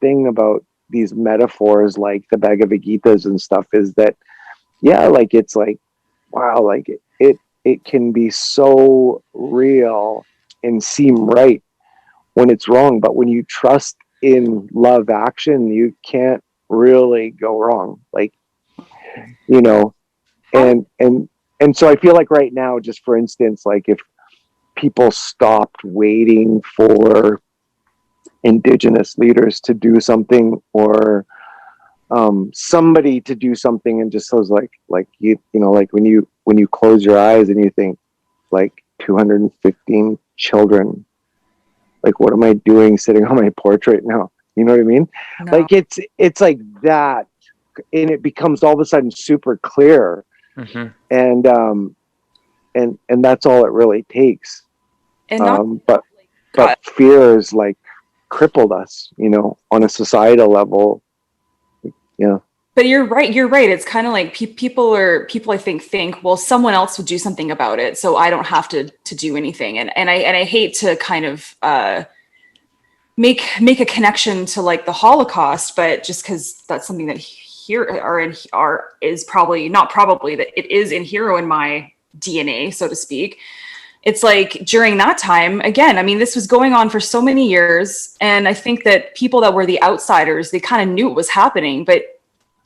thing about these metaphors, like the Bhagavad Gitas and stuff, is that, yeah, like it's like, wow, like it can be so real and seem right when it's wrong, but when you trust in love action, you can't really go wrong. Like, you know, and so I feel like right now, just for instance, like if people stopped waiting for Indigenous leaders to do something, or somebody to do something, and just was like you know, like when you close your eyes and you think like 215 children, like what am I doing sitting on my porch right now? You know what I mean? No. Like it's like that, and it becomes all of a sudden super clear, Mhm. and that's all it really takes. And not But God. fear is like crippled us, you know, on a societal level. Yeah. But you're right. You're right. It's kind of like people I think, well, someone else would do something about it, so I don't have to do anything. And I hate to kind of make a connection to like the Holocaust, but just because that's something that is probably not probably that it is in hero in my DNA, so to speak. It's like during that time, again, I mean, this was going on for so many years, and I think that people that were the outsiders, they kind of knew it was happening, but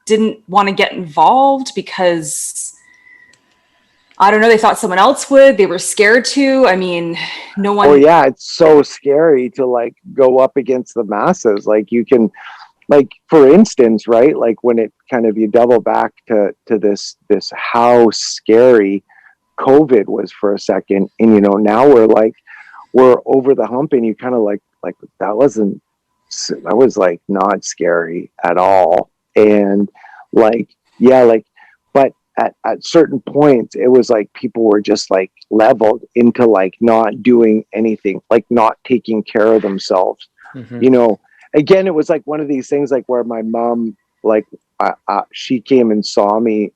didn't want to get involved because I don't know, they thought someone else would. They were scared to. I mean, no one. Oh yeah, it's so scary to like go up against the masses. Like you can, like for instance, right? Like when it kind of, you double back to this how scary COVID was for a second, and you know, now we're over the hump, and you kind of like that was like not scary at all. And like, yeah, like, but at certain points it was like people were just like leveled into like not doing anything, like not taking care of themselves. Mhm. You know, again, it was like one of these things like where my mom, like she came and saw me,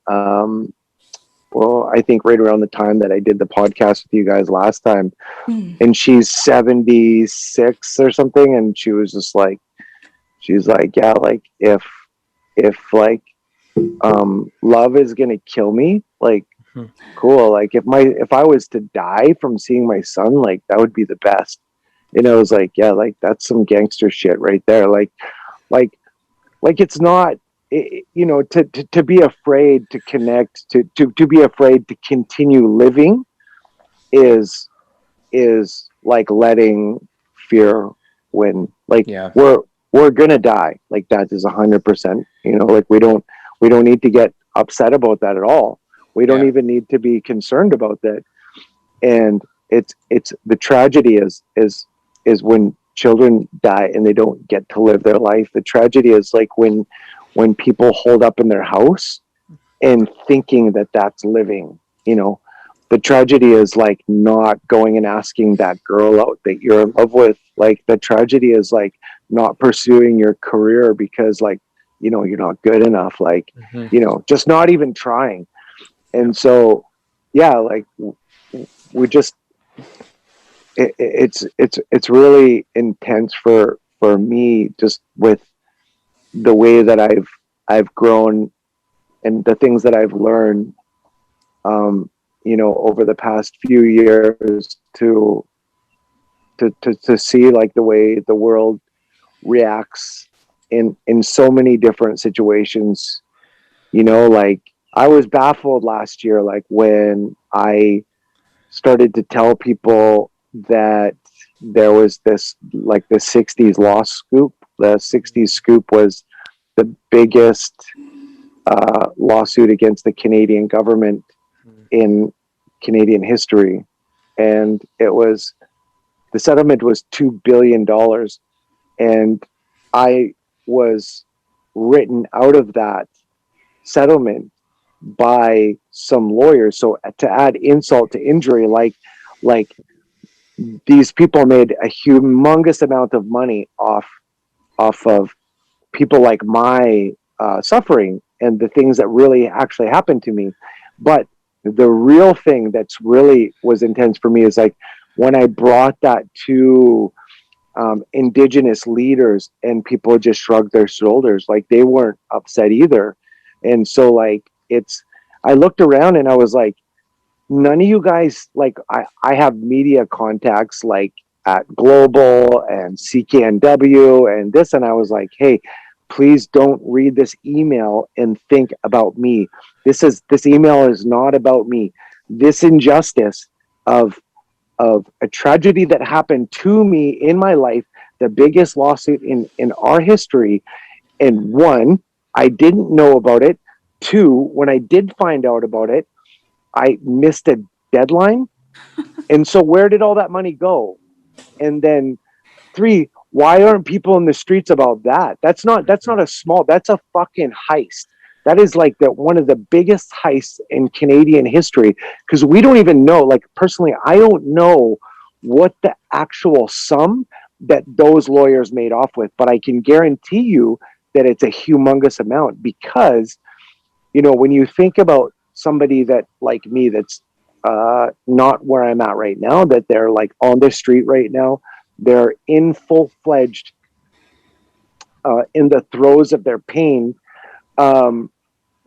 well, I think right around the time that I did the podcast with you guys last time, and she's 76 or something, and she was just like, she's like, yeah, like if like love is gonna kill me, like Mhm. cool, like if I was to die from seeing my son, like that would be the best. And I was like, yeah, like that's some gangster shit right there. Like it's not, you know, to be afraid to connect, to be afraid to continue living is like letting fear win. Like Yeah. we're gonna die. Like that is 100%. You know, like we don't need to get upset about that at all. We don't Yeah. even need to be concerned about that. And it's the tragedy is children die and they don't get to live their life. The tragedy is like when people hold up in their house and thinking that that's living, you know. The tragedy is like not going and asking that girl out that you're in love with. Like the tragedy is like not pursuing your career because like, you know, you're not good enough, like, you know, just not even trying. And so, yeah, like we just, it's really intense for me, just with the way that I've grown and the things that I've learned, you know, over the past few years to see like the way the world reacts in so many different situations. You know, like I was baffled last year, like when I started to tell people that there was this, like the 60s lost scoop. The 60s scoop was the biggest lawsuit against the Canadian government in Canadian history. And the settlement was $2 billion. And I was written out of that settlement by some lawyers. So to add insult to injury, like these people made a humongous amount of money off of people like my suffering and the things that really actually happened to me. But the real thing that's really was intense for me is like when I brought that to Indigenous leaders and people just shrugged their shoulders, like they weren't upset either. And so like I looked around and I was like, none of you guys, like I have media contacts like at Global and CKNW and this, and I was like, hey, please don't read this email and think about me. This email is not about me. This injustice of a tragedy that happened to me in my life, the biggest lawsuit in our history. And one, I didn't know about it. Two, when I did find out about it, I missed a deadline. And so where did all that money go? And then three, why aren't people in the streets about that? That's not a small, that's a fucking heist. That is like one of the biggest heists in Canadian history, because we don't even know, like personally, I don't know what the actual sum that those lawyers made off with, but I can guarantee you that it's a humongous amount because, you know, when you think about somebody that like me, that's not where I'm at right now, that they're like on the street right now, they're in full-fledged, in the throes of their pain.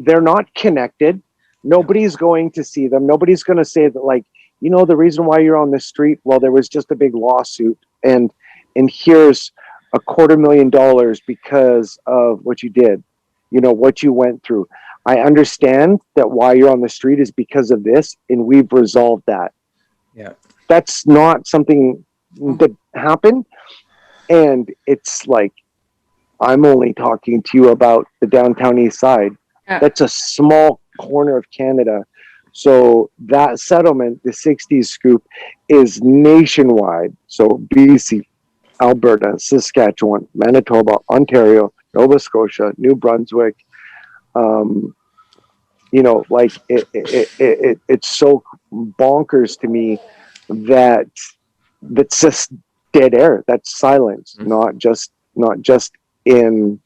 They're not connected. Nobody's going to see them. Nobody's going to say that, like, you know, the reason why you're on the street, well, there was just a big lawsuit and here's $250,000 because of what you did, you know, what you went through. I understand that why you're on the street is because of this, and we've resolved that. Yeah. That's not something that happened. And it's like, I'm only talking to you about the downtown east side. Yeah. That's a small corner of Canada. So that settlement, the 60s scoop, is nationwide. So BC, Alberta, Saskatchewan, Manitoba, Ontario, Nova Scotia, New Brunswick. You know, like it's so bonkers to me that that's just dead air. That's silence, not just in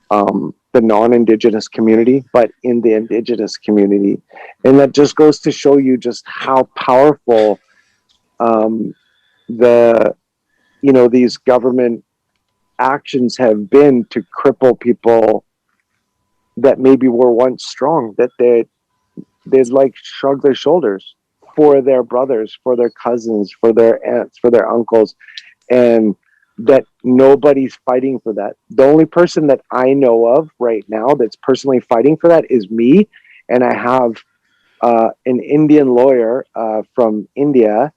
the non-Indigenous community, but in the Indigenous community. And that just goes to show you just how powerful these government actions have been to cripple people that maybe were once strong, that they'd like shrug their shoulders for their brothers, for their cousins, for their aunts, for their uncles, and that nobody's fighting for that. The only person that I know of right now that's personally fighting for that is me, and I have an Indian lawyer from India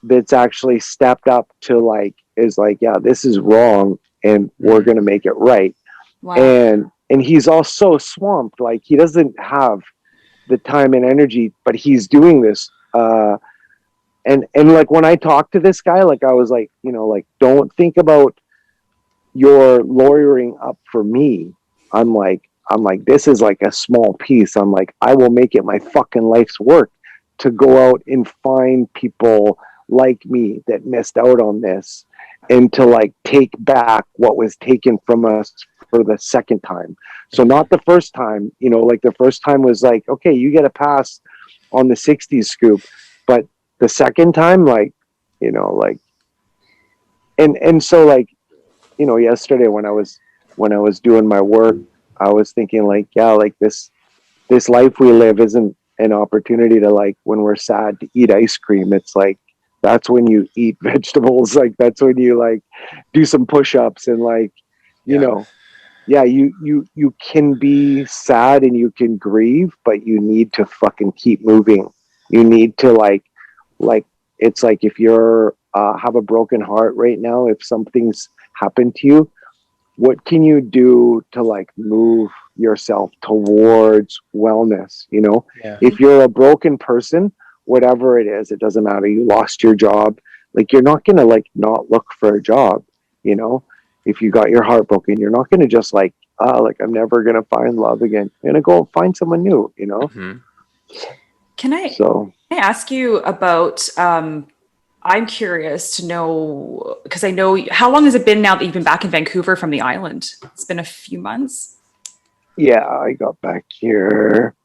that's actually stepped up to is like, yeah, this is wrong, and we're gonna make it right. Wow. And he's also swamped. Like, he doesn't have the time and energy, but he's doing this and like when I talked to this guy, like I was like, like, don't think about your lawyering up for me. I'm like, this is like a small piece. I'm like, I will make it my fucking life's work to go out and find people like me that missed out on this, and to like take back what was taken from us for the second time. So not the first time, like the first time was like, okay, you get a pass on the 60s scoop, but the second time, like, like, and so like, yesterday when I was doing my work, I was thinking like, yeah, like this life we live isn't an opportunity to, like, when we're sad, to eat ice cream. It's like, that's when you eat vegetables. Like, that's when you like do some push-ups and like, yeah, you can be sad and you can grieve, but you need to fucking keep moving. You need to like it's like if you're have a broken heart right now, if something's happened to you, what can you do to like move yourself towards wellness? Yeah. If you're a broken person, whatever it is, it doesn't matter. You lost your job, like, you're not gonna like not look for a job. If you got your heart broken, you're not gonna just like, like, I'm never gonna find love again. You're gonna go find someone new. Mm-hmm. Can I ask you about, I'm curious to know, because I know, how long has it been now that you've been back in Vancouver from the island? It's been a few months. Yeah, I got back here.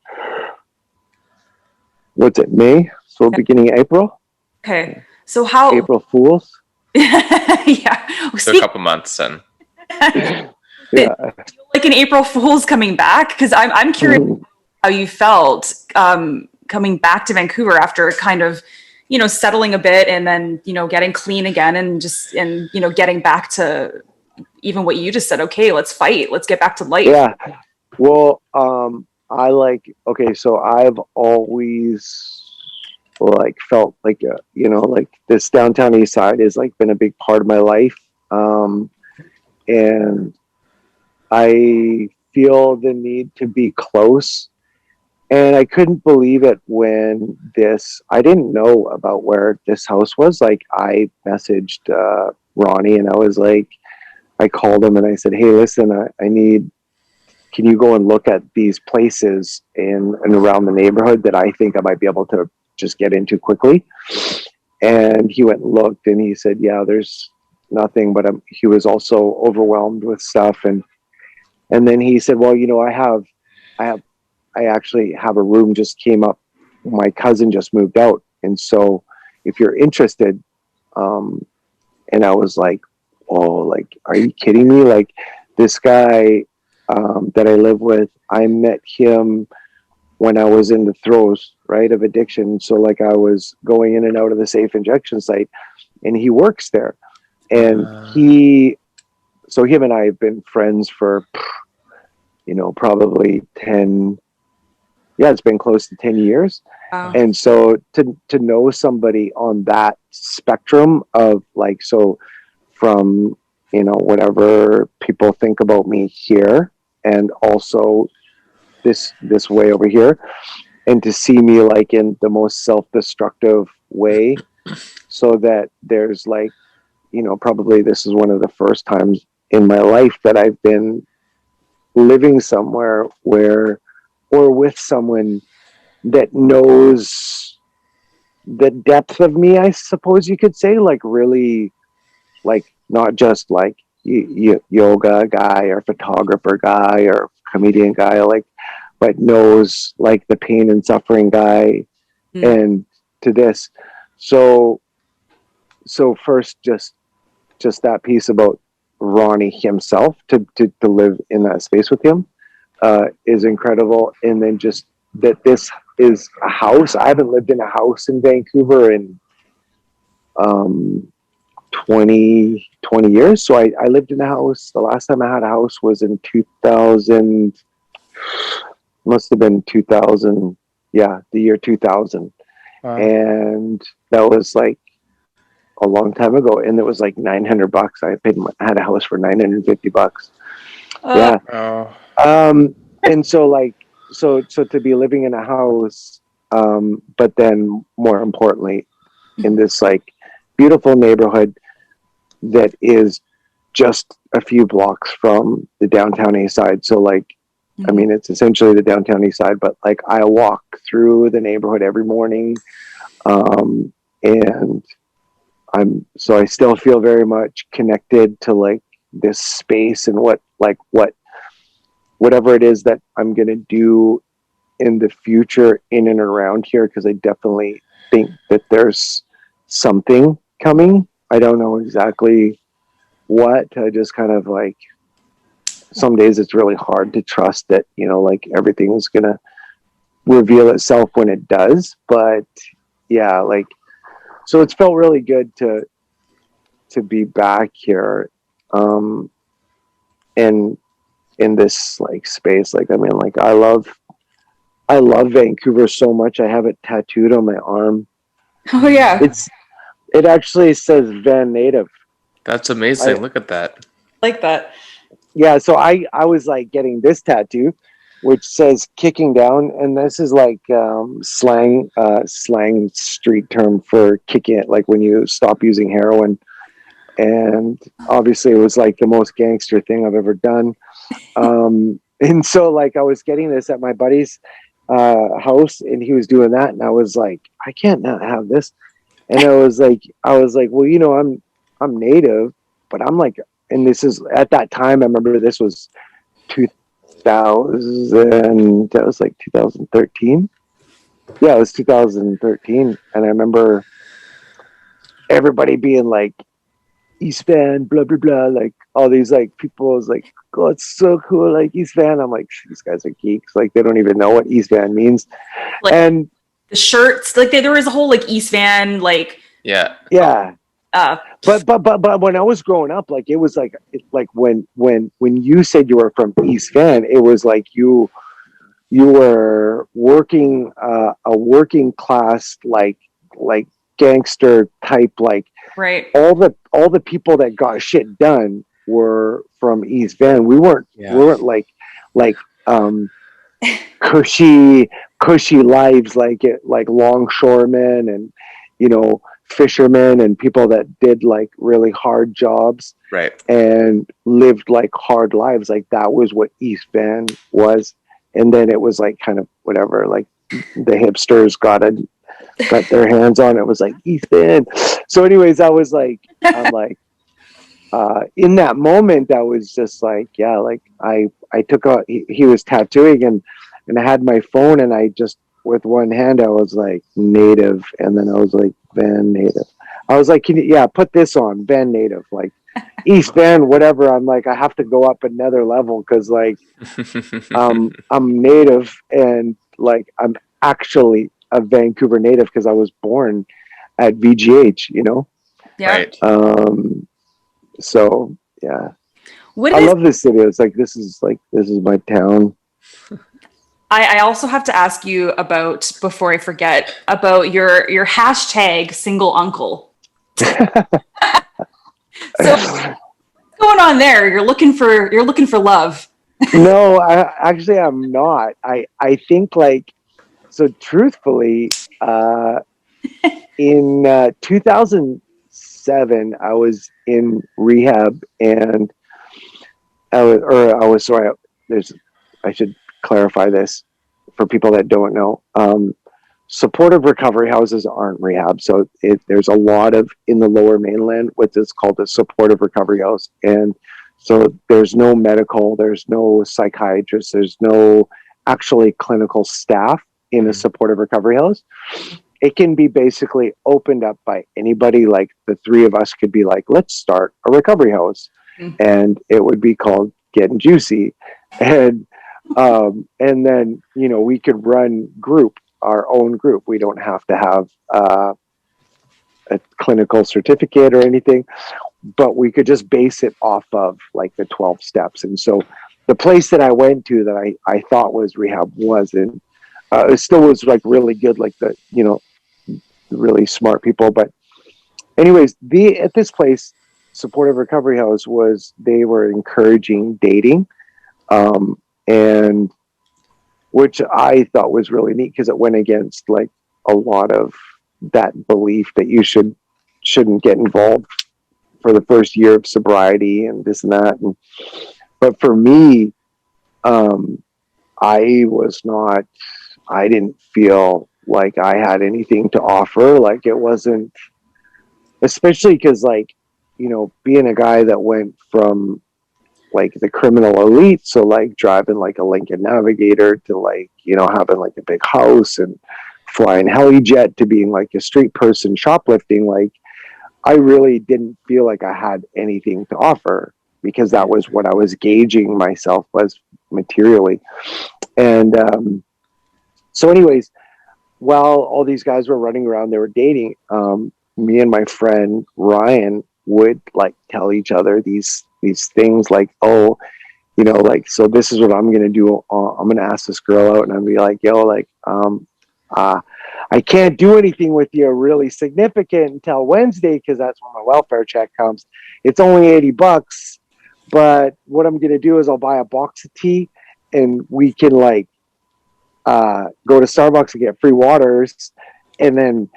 What's it, May? So beginning of April? Okay. So how, April Fools? yeah. So a couple months and Yeah. Like an April Fool's coming back? Because I'm curious how you felt coming back to Vancouver after kind of, settling a bit and then, getting clean again and getting back to even what you just said. Okay, let's fight. Let's get back to life. Yeah. Well, I like, okay, so I've always like felt like, like this downtown east side has like been a big part of my life. And I feel the need to be close. And I couldn't believe it when I didn't know about where this house was. Like, I messaged Ronnie and I was like, I called him and I said, hey, listen, can you go and look at these places in and around the neighborhood that I think I might be able to just get into quickly? And he went and looked and he said, yeah, there's nothing, but he was also overwhelmed with stuff. And then he said, well, I actually have a room just came up. My cousin just moved out. And so if you're interested, and I was like, oh, like, are you kidding me? Like, this guy that I live with, I met him when I was in the throes, right, of addiction. So like I was going in and out of the safe injection site, and he works there. And him and I have been friends for, probably 10, it's been close to 10 years. Wow. And so to know somebody on that spectrum of like, so from, whatever people think about me here, and also this way over here, and to see me like in the most self-destructive way, so that there's like, probably this is one of the first times in my life that I've been living somewhere or with someone that knows the depth of me, I suppose you could say, like really, like not just like yoga guy or photographer guy or comedian guy, like, but knows like the pain and suffering guy. And to this, so first, just that piece about Ronnie himself, to live in that space with him is incredible. And then just that this is a house. I haven't lived in a house in Vancouver in 20 years. So I lived in a house. The last time I had a house was in 2000, must have been 2000. Yeah, the year 2000. Wow. And that was like a long time ago. And it was like $900. I had a house for $950. Yeah. Oh. And so like, so to be living in a house, but then more importantly, in this like beautiful neighborhood that is just a few blocks from the downtown east side. So like, I mean, it's essentially the downtown east side, but like I walk through the neighborhood every morning. And I still feel very much connected to like this space and whatever it is that I'm going to do in the future in and around here. Cause I definitely think that there's something coming. I don't know exactly what. I just kind of like, some days it's really hard to trust that, you know, like everything is going to reveal itself when it does. But yeah, like, so it's felt really good to be back here. And in this like space, like, I mean, like I love Vancouver so much. I have it tattooed on my arm. Oh yeah. It actually says Van Native. That's amazing. Look at that. Like that. Yeah. So I was like getting this tattoo, which says kicking down. And this is like, slang street term for kicking it. Like when you stop using heroin. And obviously it was like the most gangster thing I've ever done. And so like I was getting this at my buddy's house and he was doing that and I was like, I can't not have this. And I was like, well, you know, I'm native, but I'm like, and this is at that time, I remember this was 2000, that was like 2013. Yeah, it was 2013. And I remember everybody being like, East Van, blah, blah, blah. Like all these like people was like, oh, it's so cool. Like East Van. I'm like, these guys are geeks. Like they don't even know what East Van means. Like and the shirts, like there was a whole like East Van, like yeah. But when I was growing up, like it was like when you said you were from East Van, it was like you were working a working class like gangster type, like right. All the people that got shit done were from East Van. We weren't like cushy lives like longshoremen and, you know, fishermen and people that did like really hard jobs, right, and lived like hard lives. Like that was what East Van was. And then it was like kind of whatever, like the hipsters got their hands on it. It was like East Van. So anyways, I was like, I'm like, in that moment, I was just like, yeah, like I took he was tattooing and I had my phone and I just, with one hand, I was like native. And then I was like, Van Native. I was like, put this on Van Native, like East Van, whatever. I'm like, I have to go up another level. Cause like, I'm native and like, I'm actually a Vancouver native because I was born at VGH, you know? Yeah. Right. So yeah. I love this city. It's like, this is my town. I also have to ask you about, before I forget, about your hashtag single uncle. So what's going on there? You're looking for love. No, I'm not. I think like, so truthfully, in 2007, I was in rehab and I should clarify this for people that don't know. Supportive recovery houses aren't rehab. So there's a lot of, in the lower mainland, what is called a supportive recovery house. And so there's no medical, there's no psychiatrist, there's no actually clinical staff in a supportive recovery house. It can be basically opened up by anybody. Like the three of us could be like, let's start a recovery house. And it would be called Getting Jewcy. And then, you know, we could run our own group. We don't have to have a clinical certificate or anything, but we could just base it off of like the 12 steps. And so the place that I went to that I thought was rehab wasn't, it still was like really good, like the, you know, really smart people. But anyways, at this place, supportive recovery house, they were encouraging dating. And which I thought was really neat because it went against like a lot of that belief that you shouldn't get involved for the first year of sobriety and this and that. But for me, I didn't feel like I had anything to offer. Like it wasn't, especially because like, you know, being a guy that went from like the criminal elite, so like driving like a Lincoln Navigator to like, you know, having like a big house and flying helijet to being like a street person shoplifting, like I really didn't feel like I had anything to offer because that was what I was gauging myself was materially. And so anyways, while all these guys were running around, they were dating, me and my friend Ryan would like tell each other these things like, oh, you know, like, so this is what I'm going to do. I'm going to ask this girl out and I'm be like, yo, like, I can't do anything with you really significant until Wednesday because that's when my welfare check comes. It's only $80, but what I'm going to do is I'll buy a box of tea and we can like go to Starbucks and get free waters. And then,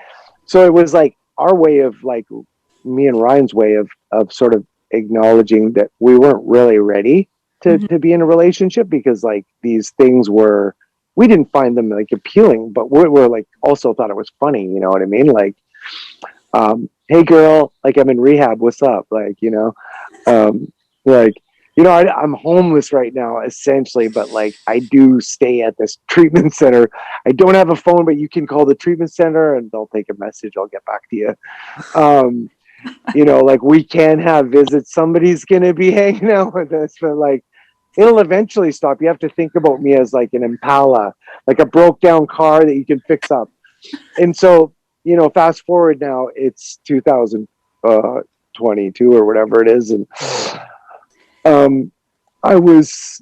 so it was like our way of like me and Ryan's way of sort of acknowledging that we weren't really ready to be in a relationship because like these things were, we didn't find them like appealing, but we're like also thought it was funny. You know what I mean? Like, hey girl, like I'm in rehab. What's up? Like, you know, like, you know, I'm homeless right now, essentially, but like I do stay at this treatment center. I don't have a phone, but you can call the treatment center and they'll take a message. I'll get back to you. You know, like we can have visits. Somebody's going to be hanging out with us, but like it'll eventually stop. You have to think about me as like an Impala, like a broke down car that you can fix up. And so, you know, fast forward now, it's 2022 or whatever it is. And I was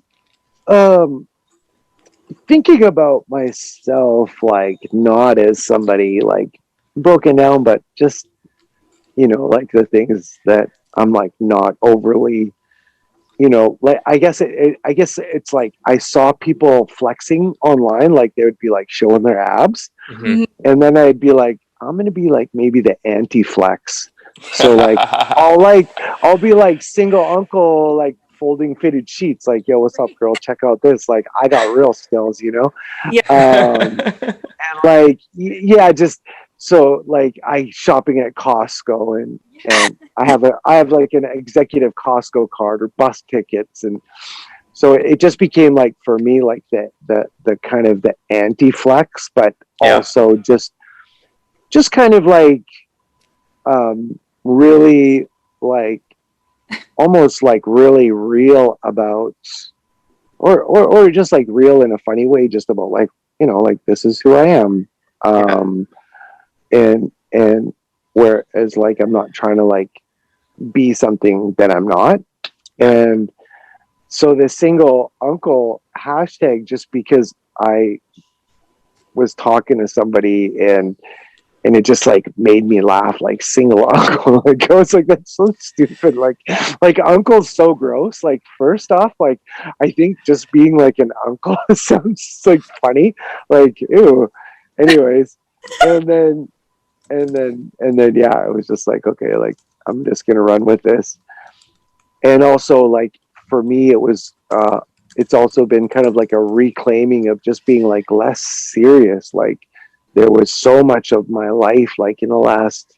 thinking about myself, like not as somebody like broken down, but just, you know, like the things that I'm like not overly, you know, like I guess it's like I saw people flexing online, like they would be like showing their abs, and then I'd be like, I'm gonna be like maybe the anti-flex. So like I'll be like single uncle, like folding fitted sheets, like, yo, what's up, girl? Check out this. Like I got real skills, you know? Yeah. And like yeah, just so like I shopping at Costco and I have like an executive Costco card or bus tickets, and so it just became like for me like the kind of the anti-flex, but also just kind of like really like almost like really real about or just like real in a funny way, just about like, you know, like this is who I am. And whereas like I'm not trying to like be something that I'm not. And so the single uncle hashtag, just because I was talking to somebody and it just like made me laugh, like single uncle. Like I was like, that's so stupid. Like uncle's so gross. Like first off, like I think just being like an uncle sounds like funny. Like ew. Anyways, and then yeah, it was just like, okay, like I'm just gonna run with this. And also like for me it was it's also been kind of like a reclaiming of just being like less serious. Like there was so much of my life like in the last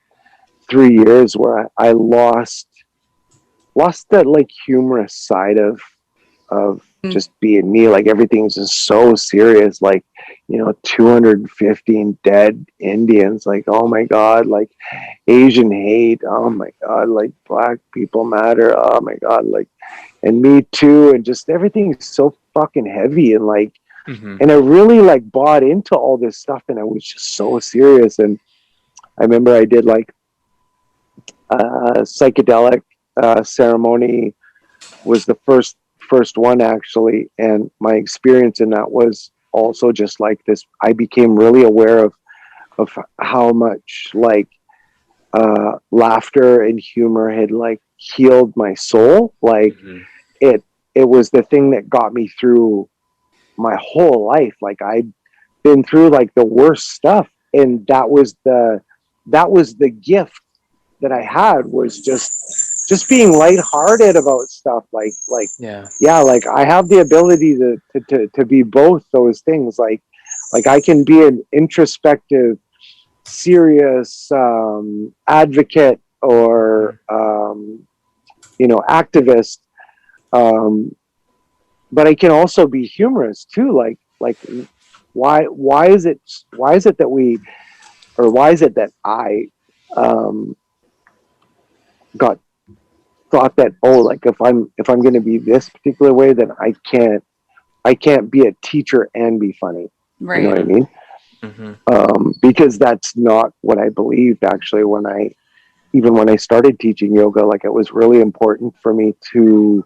3 years where I lost that like humorous side of just being me. Like everything's just so serious, like, you know, 215 dead Indians, like, oh my god, like Asian hate, oh my god, like black people matter, oh my god, like, and me too, and just everything's so fucking heavy, and like and I really like bought into all this stuff, and I was just so serious. And I remember I did like a psychedelic ceremony, was the first one actually, and my experience in that was also just like this. I became really aware of how much like laughter and humor had like healed my soul. Like it was the thing that got me through my whole life. Like I'd been through like the worst stuff, and that was the that was the gift that I had, was just being lighthearted about stuff. Yeah. Yeah, like I have the ability to be both those things. Like I can be an introspective, serious advocate, or activist, but I can also be humorous too. Like why is it that I got thought that, oh, like if I'm going to be this particular way, then I can't be a teacher and be funny. Right. You know what I mean? Because that's not what I believed, actually, when I started teaching yoga. Like, it was really important for me to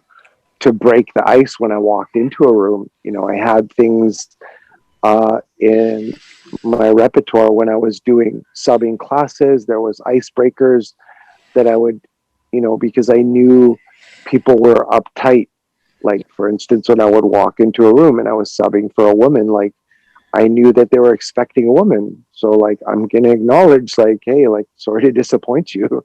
break the ice when I walked into a room. I had things in my repertoire when I was doing subbing classes. There was icebreakers that I would, because I knew people were uptight. Like, for instance, when I would walk into a room and I was subbing for a woman, like, I knew that they were expecting a woman. So, like, I'm going to acknowledge, like, hey, like, sorry to disappoint you.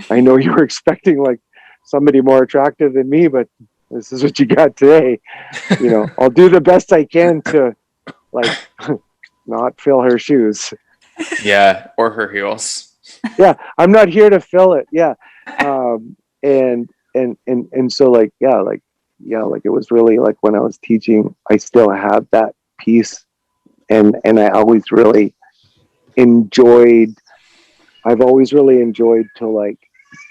I know you were expecting, like, somebody more attractive than me, but this is what you got today. I'll do the best I can to, like, not fill her shoes. Yeah, or her heels. Yeah, I'm not here to fill it. Yeah. And so, like, like it was really like, when I was teaching, I still had that piece, and I always really enjoyed I've always really enjoyed to, like,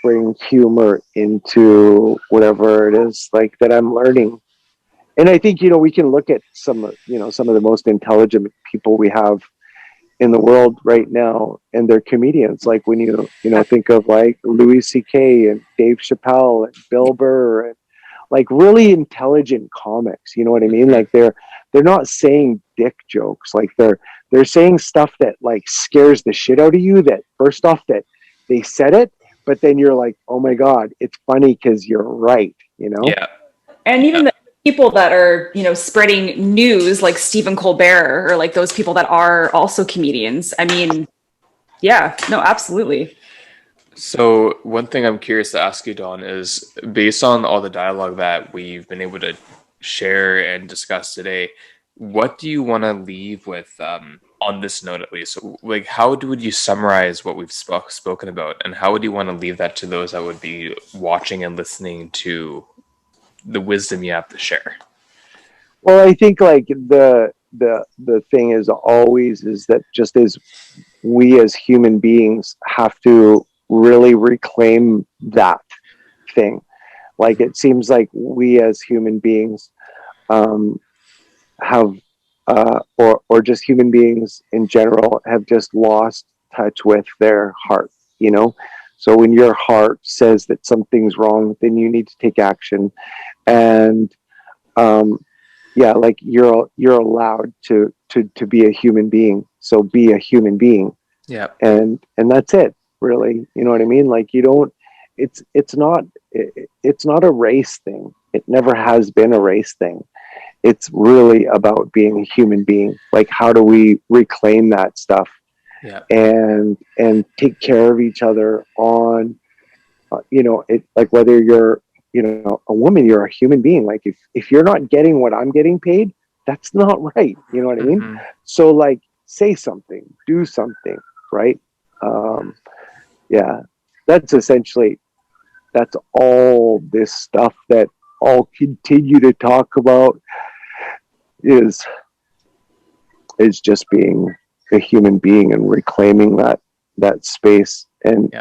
bring humor into whatever it is, like, that I'm learning. And I think, we can look at some of the most intelligent people we have in the world right now, and they're comedians. Like, when you think of, like, Louis C.K. and Dave Chappelle and Bill Burr, and, like, really intelligent comics. You know what I mean? Like, they're not saying dick jokes. Like, they're saying stuff that, like, scares the shit out of you. That, first off, that they said it, but then you're like, oh my God, it's funny because you're right. Yeah. And even the people that are, spreading news, like Stephen Colbert, or like those people that are also comedians. I mean, yeah, no, absolutely. So one thing I'm curious to ask you, Don, is based on all the dialogue that we've been able to share and discuss today, what do you want to leave with on this note, at least? So, like, would you summarize what we've spoken about, and how would you want to leave that to those that would be watching and listening to the wisdom you have to share? Well, I think, like, the thing is always is that, just as we as human beings have to really reclaim that thing. Like, it seems like we as human beings have or just human beings in general have just lost touch with their heart. So when your heart says that something's wrong, then you need to take action. And like, you're allowed to be a human being. So be a human being. Yeah. And that's it, really. You know what I mean? Like, you don't, it's not a race thing. It never has been a race thing. It's really about being a human being. Like, how do we reclaim that stuff? Yeah. And take care of each other on, it, like, whether you're, a woman, you're a human being. Like, if you're not getting what I'm getting paid, that's not right. You know what I mean? So, like, say something, do something, right? That's essentially, that's all this stuff that I'll continue to talk about, is just being a human being and reclaiming that space, and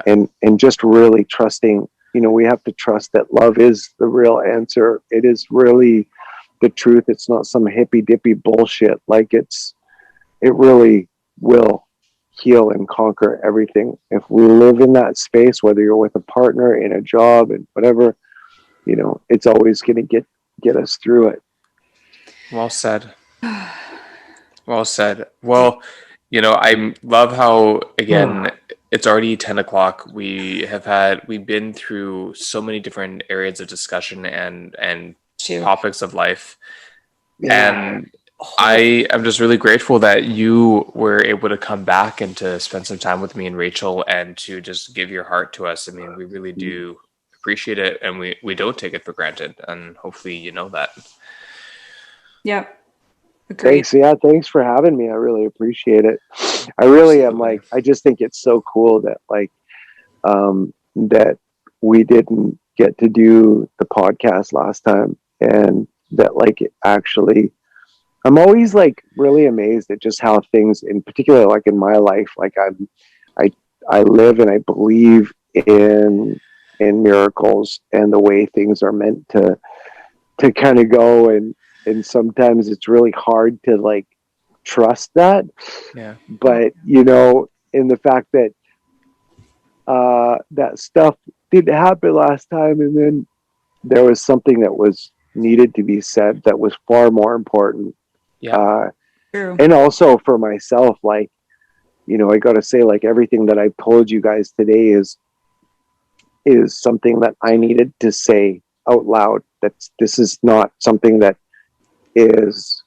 just really trusting. We have to trust that love is the real answer. It is really the truth. It's not some hippy dippy bullshit. Like, it really will heal and conquer everything if we live in that space. Whether you're with a partner, in a job, and whatever, it's always going to get us through it. Well said. Well said. Well, I love how, again, it's already 10 o'clock. We've been through so many different areas of discussion and topics of life. Yeah. And I am just really grateful that you were able to come back and to spend some time with me and Rachel and to just give your heart to us. I mean, we really do appreciate it, and we don't take it for granted, and hopefully you know that. Yeah. Agreed. Thanks. Yeah, thanks for having me. I really appreciate it. I really am Absolutely. I just think it's so cool that that we didn't get to do the podcast last time, and that it actually, I'm always really amazed at just how things, in particular, in my life, I live and I believe in miracles and the way things are meant to kind of go, and sometimes it's really hard to trust that. Yeah. But in the fact that that stuff didn't happen last time, and then there was something that was needed to be said that was far more important. Yeah. True. And also for myself, I gotta say, everything that I've told you guys today is something that I needed to say out loud. This is not something that is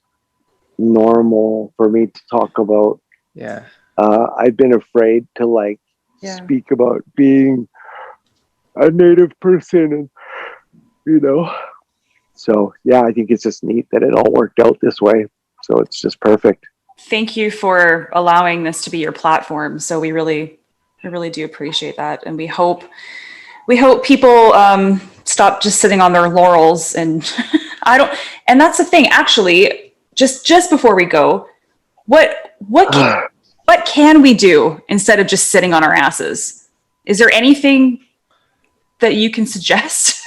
normal for me to talk about. Yeah. I've been afraid to Yeah. speak about being a Native person, and so yeah, I think it's just neat that it all worked out this way. So it's just perfect. Thank you for allowing this to be your platform. So we really do appreciate that, and we hope people stop just sitting on their laurels. And and that's the thing. Actually, just before we go, what can we do instead of just sitting on our asses? Is there anything that you can suggest?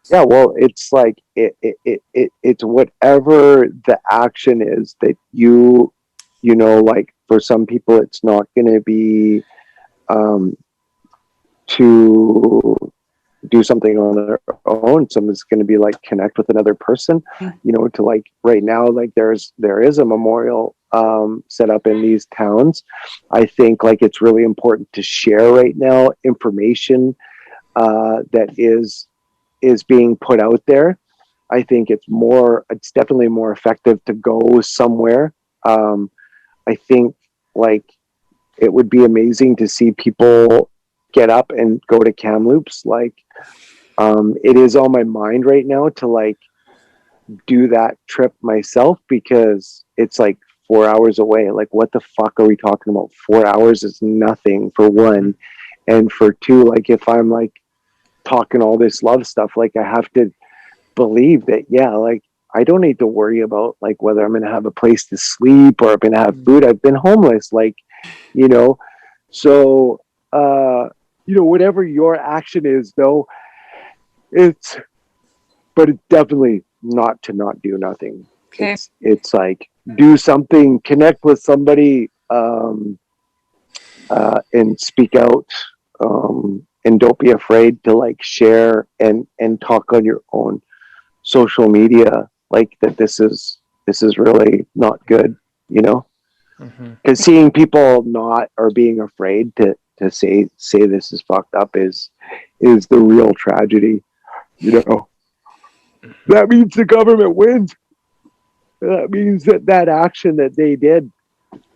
Yeah, well, it's it's whatever the action is that for some people, it's not going to be to do something on their own. Someone's going to be connect with another person, to right now, there is a memorial set up in these towns. I think it's really important to share right now information that is being put out there. I think it's definitely more effective to go somewhere. I think it would be amazing to see people get up and go to Kamloops. It is on my mind right now to do that trip myself, because it's 4 hours away. What the fuck are we talking about? 4 hours is nothing, for one. And for two, if I'm talking all this love stuff, I have to believe that, I don't need to worry about whether I'm going to have a place to sleep or I'm going to have food. I've been homeless, so whatever your action is, though, it's definitely not to not do nothing. Okay. It's do something, connect with somebody, and speak out, and don't be afraid to share and talk on your own social media, that this is really not good, because seeing people not, or being afraid to say this is fucked up is the real tragedy. That means the government wins. That means that action that they did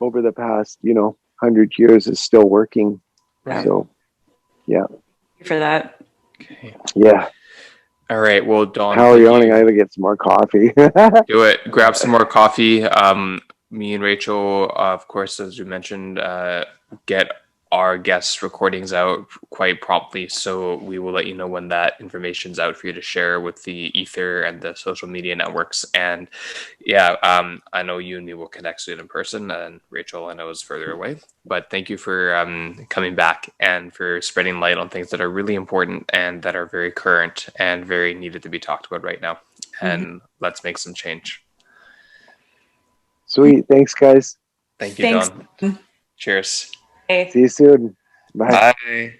over the past 100 years is still working. Right. So yeah, For that. Okay. yeah. All right. Well, Dawn, How are you yawning? I gotta get some more coffee. do it. Grab some more coffee. Me and Rachel, of course, as we mentioned, get our guest recordings out quite promptly. So we will let you know when that information's out for you to share with the ether and the social media networks. And yeah, I know you and me will connect soon in person, and Rachel, I know, is further away. But thank you for coming back and for spreading light on things that are really important and that are very current and very needed to be talked about right now. And let's make some change. Sweet. Thanks, guys. Thank you, Thanks. Dawn. Cheers. Hey. See you soon. Bye. Bye.